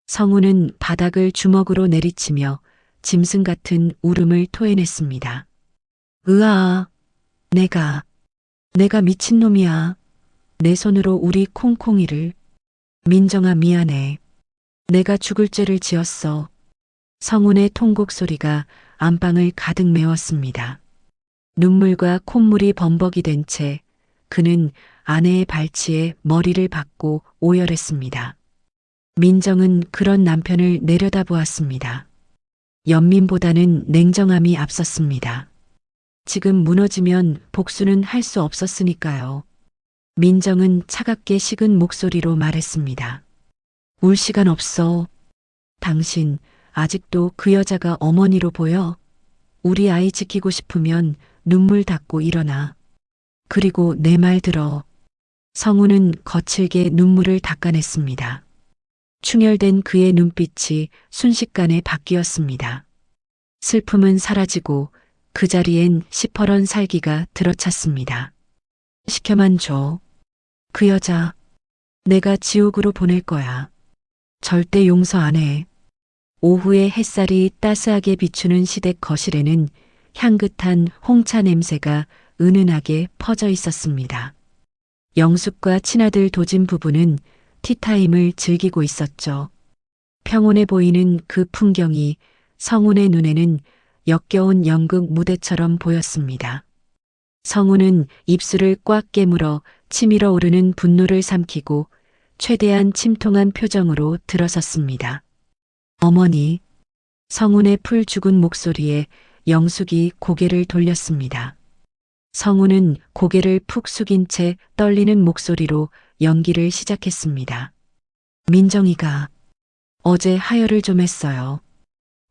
성우는 바닥을 주먹으로 내리치며 짐승 같은 울음을 토해냈습니다. 으아, 내가 미친놈이야. 내 손으로 우리 콩콩이를. 민정아 미안해. 내가 죽을 죄를 지었어. 성운의 통곡 소리가 안방을 가득 메웠습니다. 눈물과 콧물이 범벅이 된 채 그는 아내의 발치에 머리를 박고 오열했습니다. 민정은 그런 남편을 내려다보았습니다. 연민보다는 냉정함이 앞섰습니다. 지금 무너지면 복수는 할 수 없었으니까요. 민정은 차갑게 식은 목소리로 말했습니다. 울 시간 없어. 당신 아직도 그 여자가 어머니로 보여? 우리 아이 지키고 싶으면 눈물 닦고 일어나. 그리고 내 말 들어. 성우는 거칠게 눈물을 닦아냈습니다. 충혈된 그의 눈빛이 순식간에 바뀌었습니다. 슬픔은 사라지고 그 자리엔 시퍼런 살기가 들어찼습니다. 시켜만 줘. 그 여자 내가 지옥으로 보낼 거야. 절대 용서 안 해. 오후의 햇살이 따스하게 비추는 시댁 거실에는 향긋한 홍차 냄새가 은은하게 퍼져 있었습니다. 영숙과 친아들 도진 부부는 티타임을 즐기고 있었죠. 평온해 보이는 그 풍경이 성운의 눈에는 역겨운 연극 무대처럼 보였습니다. 성운은 입술을 꽉 깨물어 치밀어 오르는 분노를 삼키고 최대한 침통한 표정으로 들어섰습니다. 어머니, 성운의 풀 죽은 목소리에 영숙이 고개를 돌렸습니다. 성운은 고개를 푹 숙인 채 떨리는 목소리로 연기를 시작했습니다. 민정이가 어제 하혈을 좀 했어요.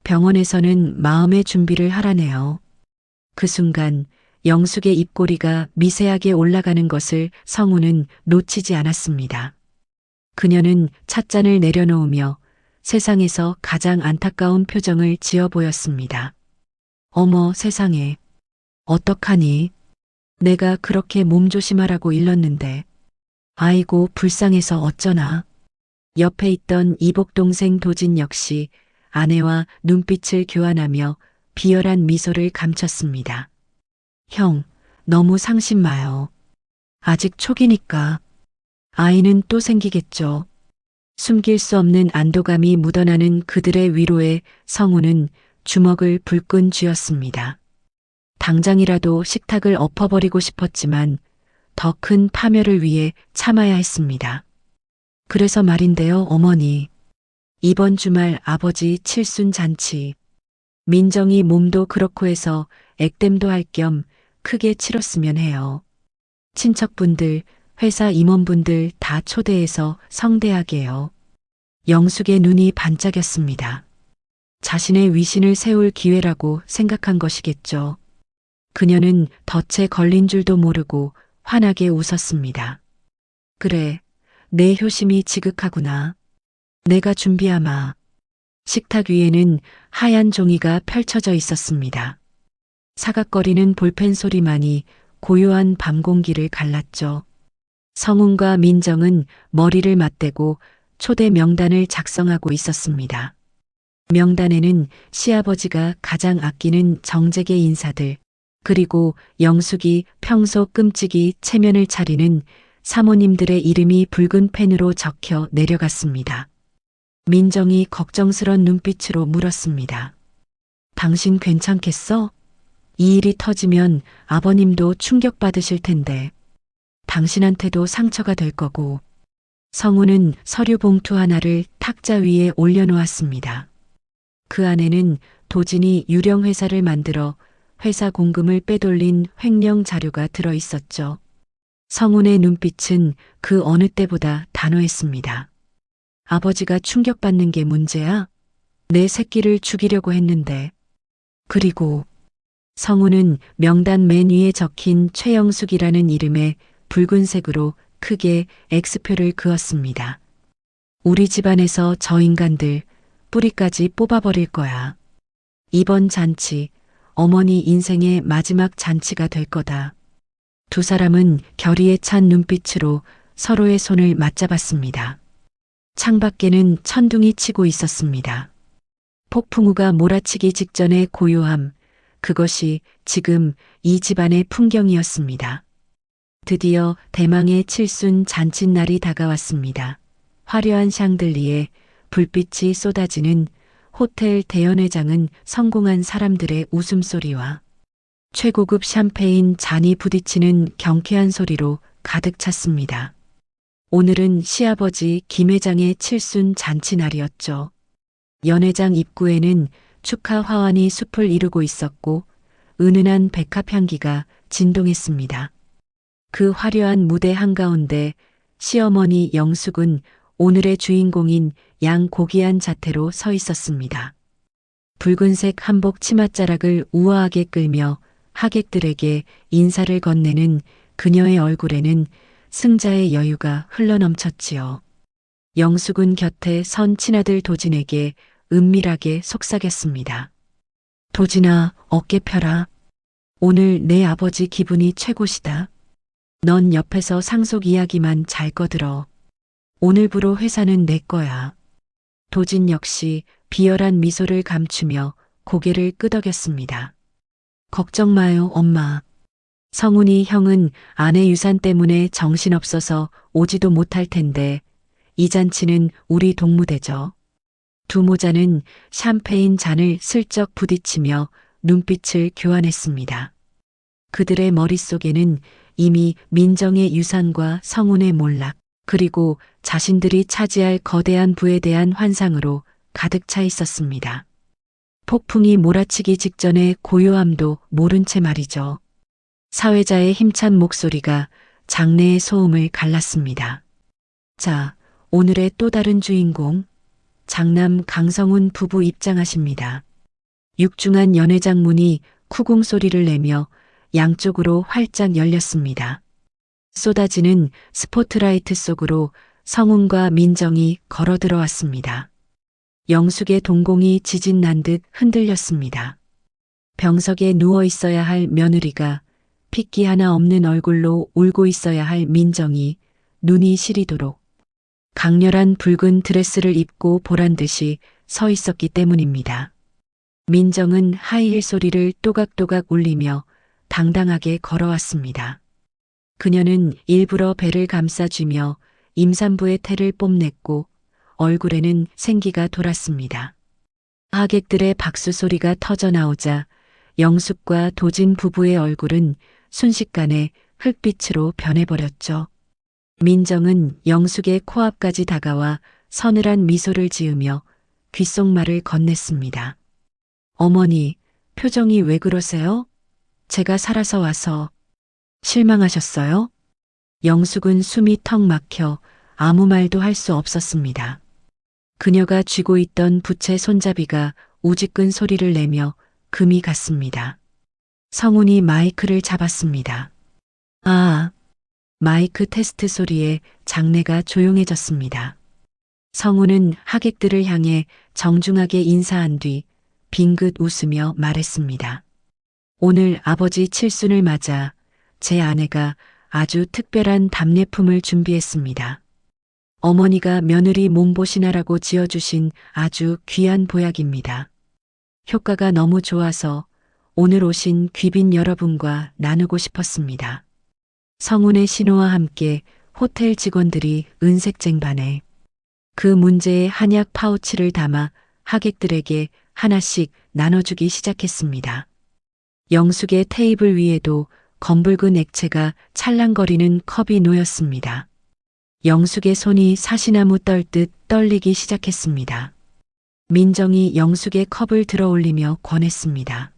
병원에서는 마음의 준비를 하라네요. 그 순간 영숙의 입꼬리가 미세하게 올라가는 것을 성우는 놓치지 않았습니다. 그녀는 찻잔을 내려놓으며 세상에서 가장 안타까운 표정을 지어 보였습니다. 어머 세상에, 어떡하니? 내가 그렇게 몸조심하라고 일렀는데. 아이고 불쌍해서 어쩌나. 옆에 있던 이복동생 도진 역시 아내와 눈빛을 교환하며 비열한 미소를 감췄습니다. 형, 너무 상심 마요. 아직 초기니까. 아이는 또 생기겠죠. 숨길 수 없는 안도감이 묻어나는 그들의 위로에 성우는 주먹을 불끈 쥐었습니다. 당장이라도 식탁을 엎어버리고 싶었지만 더 큰 파멸을 위해 참아야 했습니다. 그래서 말인데요, 어머니. 이번 주말 아버지 칠순 잔치. 민정이 몸도 그렇고 해서 액땜도 할 겸 크게 치렀으면 해요. 친척분들, 회사 임원분들 다 초대해서 성대하게요. 영숙의 눈이 반짝였습니다. 자신의 위신을 세울 기회라고 생각한 것이겠죠. 그녀는 덫에 걸린 줄도 모르고 환하게 웃었습니다. 그래, 내 효심이 지극하구나. 내가 준비하마. 식탁 위에는 하얀 종이가 펼쳐져 있었습니다. 사각거리는 볼펜 소리만이 고요한 밤 공기를 갈랐죠. 성운과 민정은 머리를 맞대고 초대 명단을 작성하고 있었습니다. 명단에는 시아버지가 가장 아끼는 정재계 인사들, 그리고 영숙이 평소 끔찍이 체면을 차리는 사모님들의 이름이 붉은 펜으로 적혀 내려갔습니다. 민정이 걱정스런 눈빛으로 물었습니다. 당신 괜찮겠어? 이 일이 터지면 아버님도 충격받으실 텐데 당신한테도 상처가 될 거고. 성우는 서류 봉투 하나를 탁자 위에 올려놓았습니다. 그 안에는 도진이 유령 회사를 만들어 회사 공금을 빼돌린 횡령 자료가 들어 있었죠. 성운의 눈빛은 그 어느 때보다 단호했습니다. 아버지가 충격받는 게 문제야? 내 새끼를 죽이려고 했는데. 그리고 성운은 명단 맨 위에 적힌 최영숙이라는 이름에 붉은색으로 크게 X표를 그었습니다. 우리 집안에서 저 인간들 뿌리까지 뽑아버릴 거야. 이번 잔치, 어머니 인생의 마지막 잔치가 될 거다. 두 사람은 결의에 찬 눈빛으로 서로의 손을 맞잡았습니다. 창밖에는 천둥이 치고 있었습니다. 폭풍우가 몰아치기 직전의 고요함, 그것이 지금 이 집안의 풍경이었습니다. 드디어 대망의 칠순 잔칫날이 다가왔습니다. 화려한 샹들리에 불빛이 쏟아지는 호텔 대연회장은 성공한 사람들의 웃음소리와 최고급 샴페인 잔이 부딪히는 경쾌한 소리로 가득 찼습니다. 오늘은 시아버지 김 회장의 칠순 잔치날이었죠. 연회장 입구에는 축하 화환이 숲을 이루고 있었고 은은한 백합 향기가 진동했습니다. 그 화려한 무대 한가운데 시어머니 영숙은 오늘의 주인공인 양고귀한 자태로 서 있었습니다. 붉은색 한복 치맛자락을 우아하게 끌며 하객들에게 인사를 건네는 그녀의 얼굴에는 승자의 여유가 흘러넘쳤지요. 영숙은 곁에 선 친아들 도진에게 은밀하게 속삭였습니다. 도진아, 어깨 펴라. 오늘 내 아버지 기분이 최고시다. 넌 옆에서 상속 이야기만 잘 꺼들어. 오늘부로 회사는 내 거야. 도진 역시 비열한 미소를 감추며 고개를 끄덕였습니다. 걱정 마요, 엄마. 성훈이 형은 아내 유산 때문에 정신없어서 오지도 못할 텐데 이 잔치는 우리 동무대죠. 두 모자는 샴페인 잔을 슬쩍 부딪히며 눈빛을 교환했습니다. 그들의 머릿속에는 이미 민정의 유산과 성운의 몰락, 그리고 자신들이 차지할 거대한 부에 대한 환상으로 가득 차 있었습니다. 폭풍이 몰아치기 직전의 고요함도 모른 채 말이죠. 사회자의 힘찬 목소리가 장내의 소음을 갈랐습니다. 자, 오늘의 또 다른 주인공, 장남 강성훈 부부 입장하십니다. 육중한 연회장 문이 쿠궁 소리를 내며 양쪽으로 활짝 열렸습니다. 쏟아지는 스포트라이트 속으로 성훈과 민정이 걸어 들어왔습니다. 영숙의 동공이 지진 난 듯 흔들렸습니다. 병석에 누워 있어야 할 며느리가 핏기 하나 없는 얼굴로 울고 있어야 할 민정이 눈이 시리도록 강렬한 붉은 드레스를 입고 보란 듯이 서 있었기 때문입니다. 민정은 하이힐 소리를 또각또각 울리며 당당하게 걸어왔습니다. 그녀는 일부러 배를 감싸쥐며 임산부의 태를 뽐냈고 얼굴에는 생기가 돌았습니다. 하객들의 박수 소리가 터져 나오자 영숙과 도진 부부의 얼굴은 순식간에 흙빛으로 변해버렸죠. 민정은 영숙의 코앞까지 다가와 서늘한 미소를 지으며 귓속말을 건넸습니다. 어머니, 표정이 왜 그러세요? 제가 살아서 와서 실망하셨어요? 영숙은 숨이 턱 막혀 아무 말도 할 수 없었습니다. 그녀가 쥐고 있던 부채 손잡이가 우지끈 소리를 내며 금이 갔습니다. 성훈이 마이크를 잡았습니다. 아, 마이크 테스트 소리에 장내가 조용해졌습니다. 성훈은 하객들을 향해 정중하게 인사한 뒤 빙긋 웃으며 말했습니다. 오늘 아버지 칠순을 맞아 제 아내가 아주 특별한 답례품을 준비했습니다. 어머니가 며느리 몸보신하라고 지어주신 아주 귀한 보약입니다. 효과가 너무 좋아서 오늘 오신 귀빈 여러분과 나누고 싶었습니다. 성훈의 신호와 함께 호텔 직원들이 은색 쟁반에 그 문제의 한약 파우치를 담아 하객들에게 하나씩 나눠주기 시작했습니다. 영숙의 테이블 위에도 검붉은 액체가 찰랑거리는 컵이 놓였습니다. 영숙의 손이 사시나무 떨듯 떨리기 시작했습니다. 민정이 영숙의 컵을 들어 올리며 권했습니다.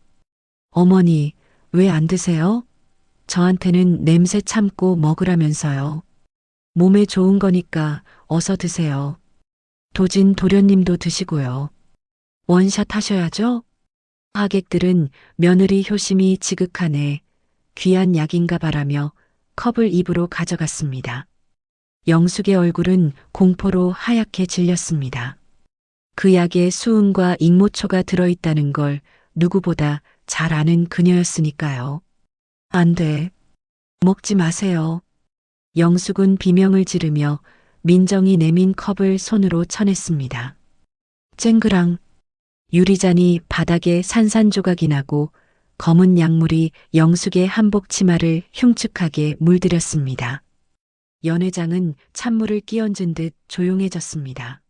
어머니, 왜 안 드세요? 저한테는 냄새 참고 먹으라면서요. 몸에 좋은 거니까 어서 드세요. 도진 도련님도 드시고요. 원샷 하셔야죠? 하객들은 며느리 효심이 지극하네. 귀한 약인가 바라며 컵을 입으로 가져갔습니다. 영숙의 얼굴은 공포로 하얗게 질렸습니다. 그 약에 수은과 익모초가 들어있다는 걸 누구보다 잘 아는 그녀였으니까요. 안 돼. 먹지 마세요. 영숙은 비명을 지르며 민정이 내민 컵을 손으로 쳐냈습니다. 쨍그랑 유리잔이 바닥에 산산조각이 나고 검은 약물이 영숙의 한복 치마를 흉측하게 물들였습니다. 연회장은 찬물을 끼얹은 듯 조용해졌습니다.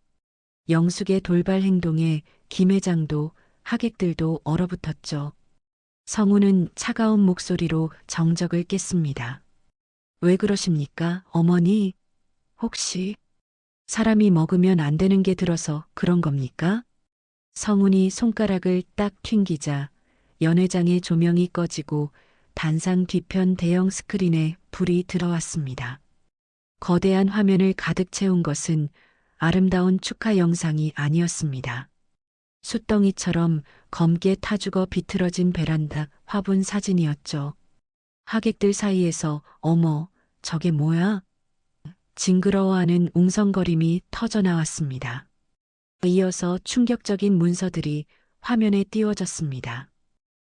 영숙의 돌발 행동에 김 회장도 하객들도 얼어붙었죠. 성우는 차가운 목소리로 정적을 깼습니다. 왜 그러십니까, 어머니? 혹시 사람이 먹으면 안 되는 게 들어서 그런 겁니까? 성훈이 손가락을 딱 튕기자 연회장의 조명이 꺼지고 단상 뒤편 대형 스크린에 불이 들어왔습니다. 거대한 화면을 가득 채운 것은 아름다운 축하 영상이 아니었습니다. 숫덩이처럼 검게 타죽어 비틀어진 베란다 화분 사진이었죠. 하객들 사이에서 어머, 저게 뭐야? 징그러워하는 웅성거림이 터져나왔습니다. 이어서 충격적인 문서들이 화면에 띄워졌습니다.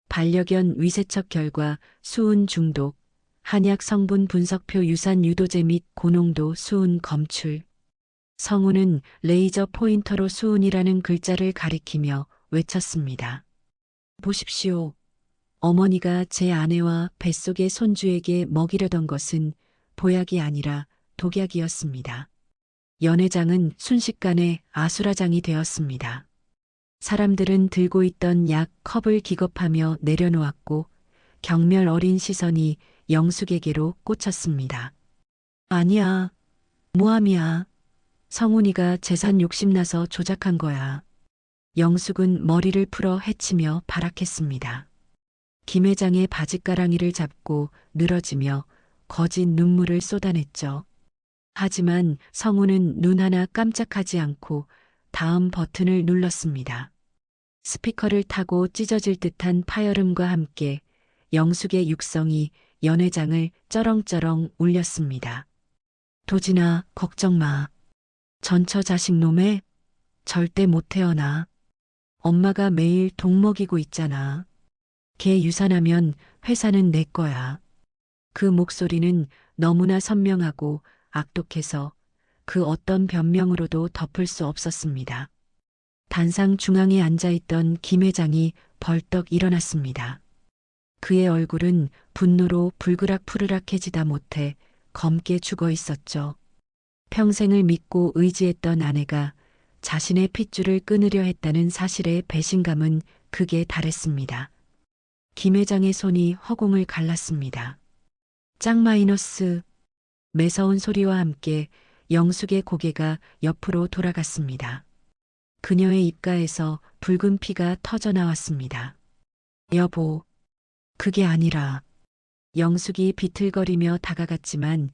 반려견 위세척 결과 수은 중독, 한약 성분 분석표 유산 유도제 및 고농도 수은 검출. 성우는 레이저 포인터로 수은이라는 글자를 가리키며 외쳤습니다. 보십시오. 어머니가 제 아내와 뱃속의 손주에게 먹이려던 것은 보약이 아니라 독약이었습니다. 연회장은 순식간에 아수라장이 되었습니다. 사람들은 들고 있던 약 컵을 기겁하며 내려놓았고 경멸 어린 시선이 영숙에게로 꽂혔습니다. 아니야. 모함이야. 성훈이가 재산 욕심나서 조작한 거야. 영숙은 머리를 풀어 헤치며 발악했습니다. 김 회장의 바짓가랑이를 잡고 늘어지며 거짓 눈물을 쏟아냈죠. 하지만 성우는 눈 하나 깜짝하지 않고 다음 버튼을 눌렀습니다. 스피커를 타고 찢어질 듯한 파열음과 함께 영숙의 육성이 연회장을 쩌렁쩌렁 울렸습니다. 도진아, 걱정 마. 전처 자식 놈에 절대 못 태어나. 엄마가 매일 독 먹이고 있잖아. 걔 유산하면 회사는 내 거야. 그 목소리는 너무나 선명하고 악독해서 그 어떤 변명으로도 덮을 수 없었습니다. 단상 중앙에 앉아있던 김 회장이 벌떡 일어났습니다. 그의 얼굴은 분노로 불그락푸르락해지다 못해 검게 죽어 있었죠. 평생을 믿고 의지했던 아내가 자신의 핏줄을 끊으려 했다는 사실에 배신감은 극에 달했습니다. 김 회장의 손이 허공을 갈랐습니다. 짝 마이너스. 매서운 소리와 함께 영숙의 고개가 옆으로 돌아갔습니다. 그녀의 입가에서 붉은 피가 터져나왔습니다. 여보, 그게 아니라. 영숙이 비틀거리며 다가갔지만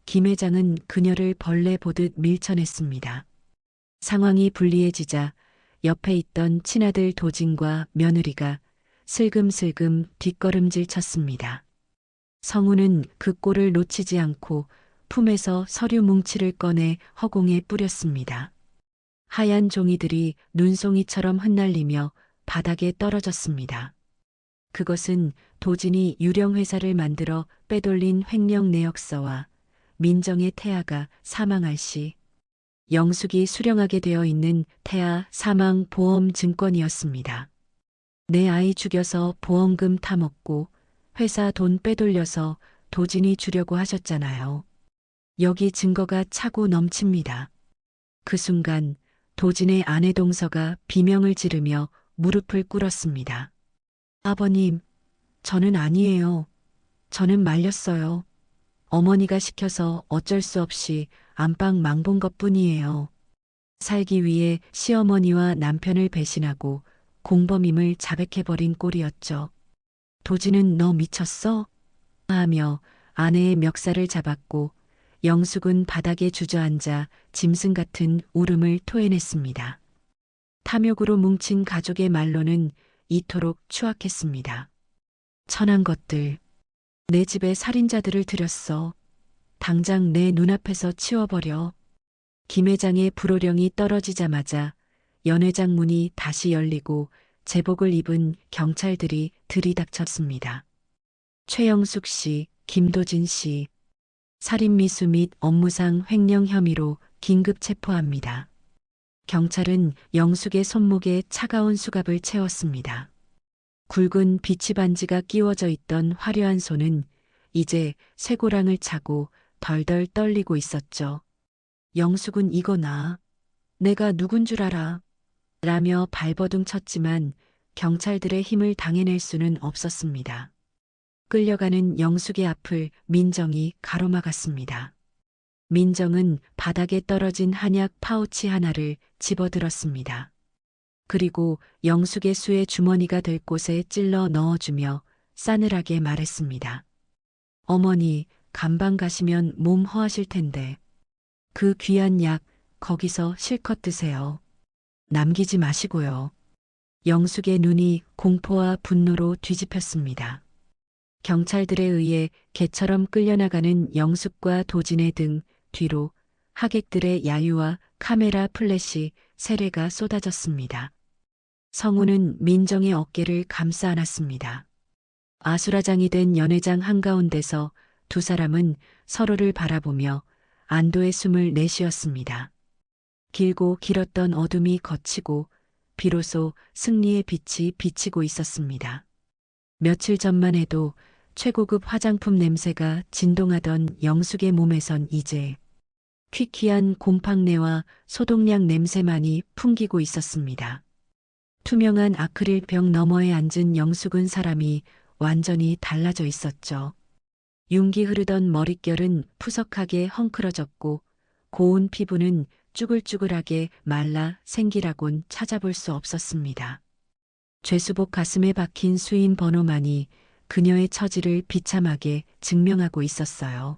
김 회장은 그녀를 벌레 보듯 밀쳐냈습니다. 상황이 불리해지자 옆에 있던 친아들 도진과 며느리가 슬금슬금 뒷걸음질 쳤습니다. 성우는 그 꼴을 놓치지 않고 품에서 서류 뭉치를 꺼내 허공에 뿌렸습니다. 하얀 종이들이 눈송이처럼 흩날리며 바닥에 떨어졌습니다. 그것은 도진이 유령 회사를 만들어 빼돌린 횡령 내역서와 민정의 태아가 사망할 시 영숙이 수령하게 되어 있는 태아 사망 보험 증권이었습니다. 내 아이 죽여서 보험금 타먹고 회사 돈 빼돌려서 도진이 주려고 하셨잖아요. 여기 증거가 차고 넘칩니다. 그 순간 도진의 아내 동서가 비명을 지르며 무릎을 꿇었습니다. 아버님, 저는 아니에요. 저는 말렸어요. 어머니가 시켜서 어쩔 수 없이 안방 망본 것뿐이에요. 살기 위해 시어머니와 남편을 배신하고 공범임을 자백해버린 꼴이었죠. 도진은 너 미쳤어? 하며 아내의 멱살을 잡았고 영숙은 바닥에 주저앉아 짐승 같은 울음을 토해냈습니다. 탐욕으로 뭉친 가족의 말로는 이토록 추악했습니다. 천한 것들, 내 집에 살인자들을 들였어. 당장 내 눈앞에서 치워버려. 김 회장의 불호령이 떨어지자마자 연회장 문이 다시 열리고 제복을 입은 경찰들이 들이닥쳤습니다. 최영숙 씨, 김도진 씨, 살인미수 및 업무상 횡령 혐의로 긴급 체포합니다. 경찰은 영숙의 손목에 차가운 수갑을 채웠습니다. 굵은 비치 반지가 끼워져 있던 화려한 손은 이제 쇠고랑을 차고 덜덜 떨리고 있었죠. 영숙은 이거나 내가 누군 줄 알아? 라며 발버둥 쳤지만 경찰들의 힘을 당해낼 수는 없었습니다. 끌려가는 영숙의 앞을 민정이 가로막았습니다. 민정은 바닥에 떨어진 한약 파우치 하나를 집어들었습니다. 그리고 영숙의 수의 주머니가 될 곳에 찔러 넣어주며 싸늘하게 말했습니다. 어머니, 감방 가시면 몸 허하실 텐데 그 귀한 약 거기서 실컷 드세요. 남기지 마시고요. 영숙의 눈이 공포와 분노로 뒤집혔습니다. 경찰들에 의해 개처럼 끌려나가는 영숙과 도진의 등 뒤로 하객들의 야유와 카메라 플래시 세례가 쏟아졌습니다. 성우는 민정의 어깨를 감싸 안았습니다. 아수라장이 된 연회장 한가운데서 두 사람은 서로를 바라보며 안도의 숨을 내쉬었습니다. 길고 길었던 어둠이 걷히고 비로소 승리의 빛이 비치고 있었습니다. 며칠 전만 해도 최고급 화장품 냄새가 진동하던 영숙의 몸에선 이제 퀴퀴한 곰팡내와 소독약 냄새만이 풍기고 있었습니다. 투명한 아크릴병 너머에 앉은 영숙은 사람이 완전히 달라져 있었죠. 윤기 흐르던 머릿결은 푸석하게 헝클어졌고 고운 피부는 쭈글쭈글하게 말라 생기라곤 찾아볼 수 없었습니다. 죄수복 가슴에 박힌 수인 번호만이 그녀의 처지를 비참하게 증명하고 있었어요.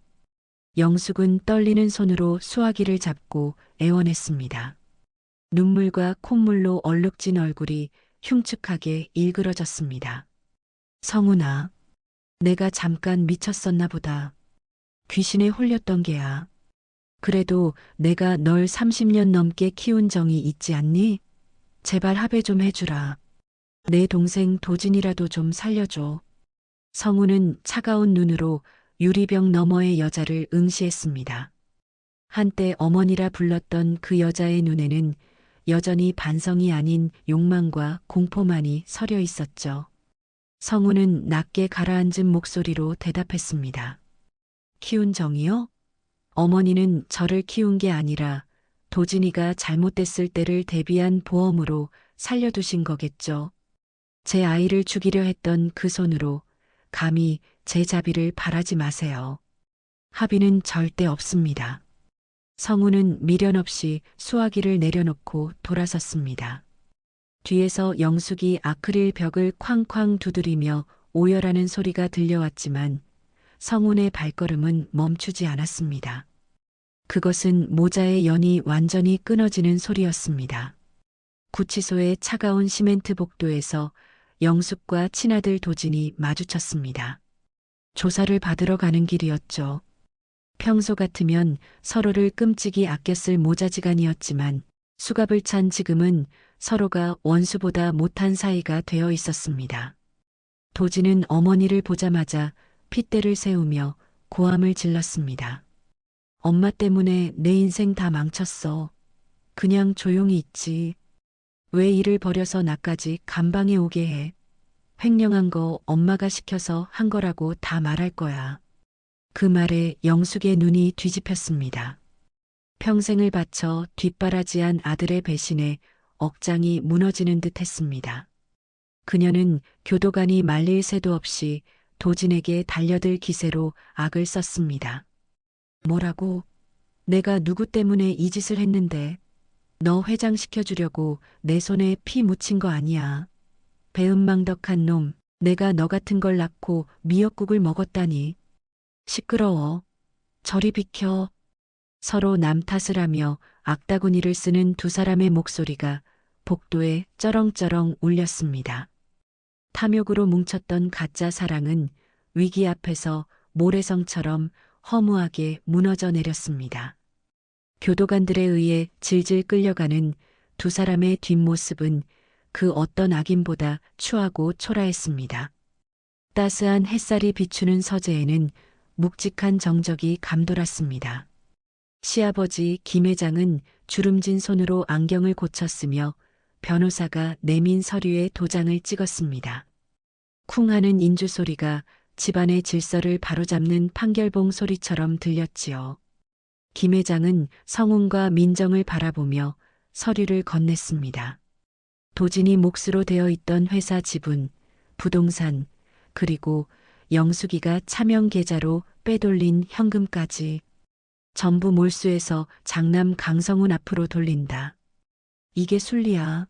영숙은 떨리는 손으로 수화기를 잡고 애원했습니다. 눈물과 콧물로 얼룩진 얼굴이 흉측하게 일그러졌습니다. 성훈아, 내가 잠깐 미쳤었나 보다. 귀신에 홀렸던 게야. 그래도 내가 널 30년 넘게 키운 정이 있지 않니? 제발 합의 좀 해주라. 내 동생 도진이라도 좀 살려줘. 성우는 차가운 눈으로 유리병 너머의 여자를 응시했습니다. 한때 어머니라 불렀던 그 여자의 눈에는 여전히 반성이 아닌 욕망과 공포만이 서려 있었죠. 성우는 낮게 가라앉은 목소리로 대답했습니다. 키운 정이요? 어머니는 저를 키운 게 아니라 도진이가 잘못됐을 때를 대비한 보험으로 살려두신 거겠죠. 제 아이를 죽이려 했던 그 손으로 감히 제 자비를 바라지 마세요. 합의는 절대 없습니다. 성우는 미련 없이 수화기를 내려놓고 돌아섰습니다. 뒤에서 영숙이 아크릴 벽을 쾅쾅 두드리며 오열하는 소리가 들려왔지만 성운의 발걸음은 멈추지 않았습니다. 그것은 모자의 연이 완전히 끊어지는 소리였습니다. 구치소의 차가운 시멘트 복도에서 영숙과 친아들 도진이 마주쳤습니다. 조사를 받으러 가는 길이었죠. 평소 같으면 서로를 끔찍이 아꼈을 모자지간이었지만 수갑을 찬 지금은 서로가 원수보다 못한 사이가 되어 있었습니다. 도진은 어머니를 보자마자 핏대를 세우며 고함을 질렀습니다. 엄마 때문에 내 인생 다 망쳤어. 그냥 조용히 있지. 왜 일을 버려서 나까지 감방에 오게 해. 횡령한 거 엄마가 시켜서 한 거라고 다 말할 거야. 그 말에 영숙의 눈이 뒤집혔습니다. 평생을 바쳐 뒷바라지한 아들의 배신에 억장이 무너지는 듯 했습니다. 그녀는 교도관이 말릴 새도 없이 도진에게 달려들 기세로 악을 썼습니다. 뭐라고? 내가 누구 때문에 이 짓을 했는데? 너 회장시켜주려고 내 손에 피 묻힌 거 아니야. 배은망덕한 놈, 내가 너 같은 걸 낳고 미역국을 먹었다니. 시끄러워. 저리 비켜. 서로 남 탓을 하며 악다구니를 쓰는 두 사람의 목소리가 복도에 쩌렁쩌렁 울렸습니다. 탐욕으로 뭉쳤던 가짜 사랑은 위기 앞에서 모래성처럼 허무하게 무너져 내렸습니다. 교도관들에 의해 질질 끌려가는 두 사람의 뒷모습은 그 어떤 악인보다 추하고 초라했습니다. 따스한 햇살이 비추는 서재에는 묵직한 정적이 감돌았습니다. 시아버지 김 회장은 주름진 손으로 안경을 고쳤으며 변호사가 내민 서류에 도장을 찍었습니다. 쿵 하는 인주 소리가 집안의 질서를 바로잡는 판결봉 소리처럼 들렸지요. 김 회장은 성훈과 민정을 바라보며 서류를 건넸습니다. 도진이 몫으로 되어 있던 회사 지분, 부동산, 그리고 영숙이가 차명 계좌로 빼돌린 현금까지 전부 몰수해서 장남 강성훈 앞으로 돌린다. 이게 순리야.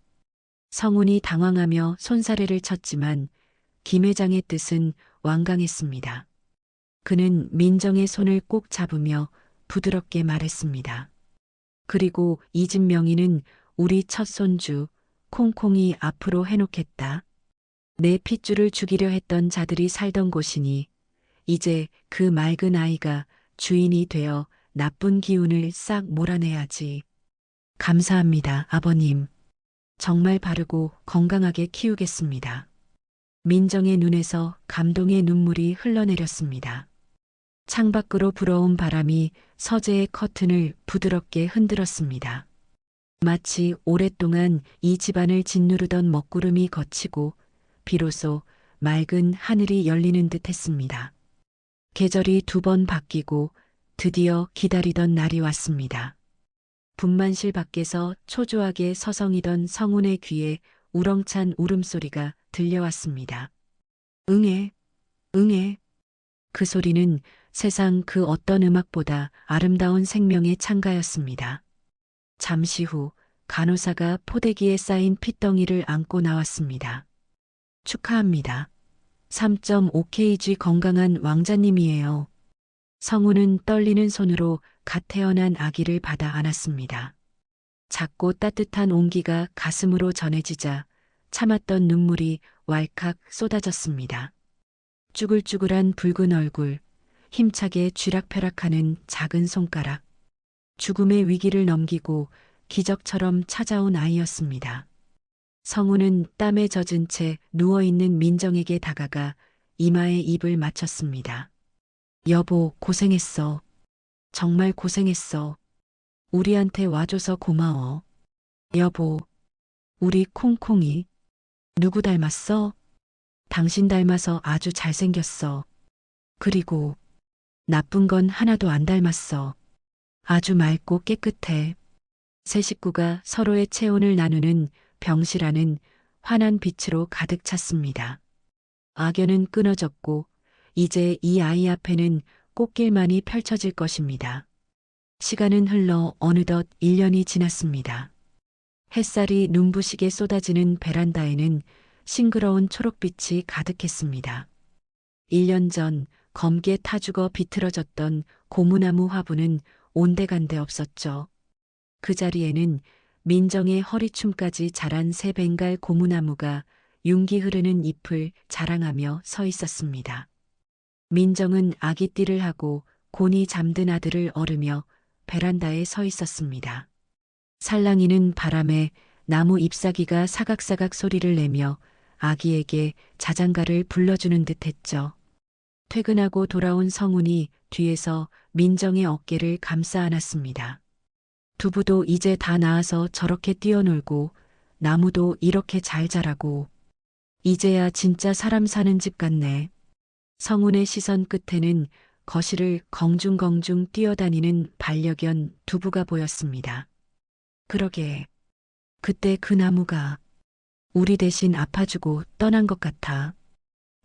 성훈이 당황하며 손사래를 쳤지만 김 회장의 뜻은 완강했습니다. 그는 민정의 손을 꼭 잡으며 부드럽게 말했습니다. 그리고 이 집 명의는 우리 첫 손주 콩콩이 앞으로 해놓겠다. 내 핏줄을 죽이려 했던 자들이 살던 곳이니 이제 그 맑은 아이가 주인이 되어 나쁜 기운을 싹 몰아내야지. 감사합니다, 아버님. 정말 바르고 건강하게 키우겠습니다. 민정의 눈에서 감동의 눈물이 흘러내렸습니다. 창밖으로 불어온 바람이 서재의 커튼을 부드럽게 흔들었습니다. 마치 오랫동안 이 집안을 짓누르던 먹구름이 걷히고 비로소 맑은 하늘이 열리는 듯 했습니다. 계절이 두 번 바뀌고 드디어 기다리던 날이 왔습니다. 분만실 밖에서 초조하게 서성이던 성훈의 귀에 우렁찬 울음소리가 들려왔습니다. 응애, 응애. 그 소리는 세상 그 어떤 음악보다 아름다운 생명의 찬가였습니다. 잠시 후 간호사가 포대기에 쌓인 핏덩이를 안고 나왔습니다. 축하합니다. 3.5kg 건강한 왕자님이에요. 성훈은 떨리는 손으로 갓 태어난 아기를 받아 안았습니다. 작고 따뜻한 온기가 가슴으로 전해지자 참았던 눈물이 왈칵 쏟아졌습니다. 쭈글쭈글한 붉은 얼굴, 힘차게 쥐락펴락하는 작은 손가락. 죽음의 위기를 넘기고 기적처럼 찾아온 아이였습니다. 성훈은 땀에 젖은 채 누워있는 민정에게 다가가 이마에 입을 맞췄습니다. 여보, 고생했어. 정말 고생했어. 우리한테 와줘서 고마워. 여보, 우리 콩콩이. 누구 닮았어? 당신 닮아서 아주 잘생겼어. 그리고 나쁜 건 하나도 안 닮았어. 아주 맑고 깨끗해. 세 식구가 서로의 체온을 나누는 병실안은 환한 빛으로 가득 찼습니다. 악연은 끊어졌고 이제 이 아이 앞에는 꽃길만이 펼쳐질 것입니다. 시간은 흘러 어느덧 1년이 지났습니다. 햇살이 눈부시게 쏟아지는 베란다에는 싱그러운 초록빛이 가득했습니다. 1년 전 검게 타 죽어 비틀어졌던 고무나무 화분은 온데간데 없었죠. 그 자리에는 민정의 허리춤까지 자란 새 벵갈 고무나무가 윤기 흐르는 잎을 자랑하며 서 있었습니다. 민정은 아기띠를 하고 곤히 잠든 아들을 어르며 베란다에 서 있었습니다. 살랑이는 바람에 나무 잎사귀가 사각사각 소리를 내며 아기에게 자장가를 불러주는 듯 했죠. 퇴근하고 돌아온 성훈이 뒤에서 민정의 어깨를 감싸 안았습니다. 두부도 이제 다 나아서 저렇게 뛰어놀고 나무도 이렇게 잘 자라고 이제야 진짜 사람 사는 집 같네. 성훈의 시선 끝에는 거실을 공중공중 뛰어다니는 반려견 두부가 보였습니다. 그러게, 그때 그 나무가 우리 대신 아파주고 떠난 것 같아.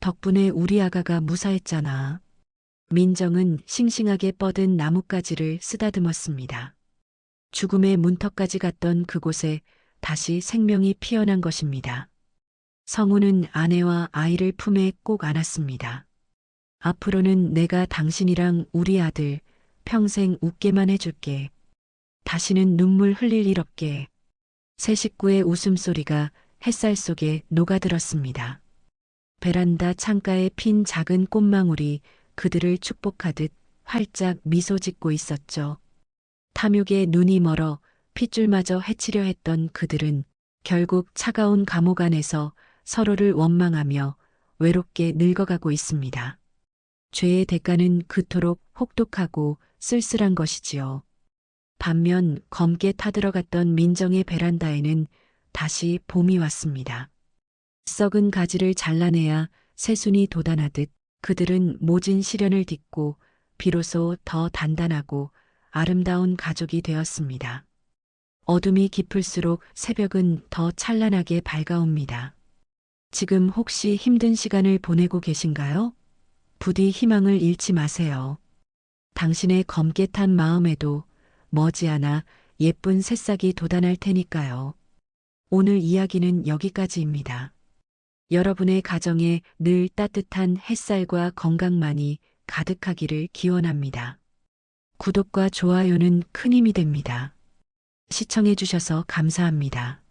덕분에 우리 아가가 무사했잖아. 민정은 싱싱하게 뻗은 나뭇가지를 쓰다듬었습니다. 죽음의 문턱까지 갔던 그곳에 다시 생명이 피어난 것입니다. 성우는 아내와 아이를 품에 꼭 안았습니다. 앞으로는 내가 당신이랑 우리 아들 평생 웃게만 해줄게. 다시는 눈물 흘릴 일 없게. 세 식구의 웃음소리가 햇살 속에 녹아들었습니다. 베란다 창가에 핀 작은 꽃망울이 그들을 축복하듯 활짝 미소 짓고 있었죠. 탐욕에 눈이 멀어 핏줄마저 해치려 했던 그들은 결국 차가운 감옥 안에서 서로를 원망하며 외롭게 늙어가고 있습니다. 죄의 대가는 그토록 혹독하고 쓸쓸한 것이지요. 반면 검게 타들어갔던 민정의 베란다에는 다시 봄이 왔습니다. 썩은 가지를 잘라내야 새순이 돋아나듯 그들은 모진 시련을 딛고 비로소 더 단단하고 아름다운 가족이 되었습니다. 어둠이 깊을수록 새벽은 더 찬란하게 밝아옵니다. 지금 혹시 힘든 시간을 보내고 계신가요? 부디 희망을 잃지 마세요. 당신의 검게 탄 마음에도 머지않아 예쁜 새싹이 돋아날 테니까요. 오늘 이야기는 여기까지입니다. 여러분의 가정에 늘 따뜻한 햇살과 건강만이 가득하기를 기원합니다. 구독과 좋아요는 큰 힘이 됩니다. 시청해주셔서 감사합니다.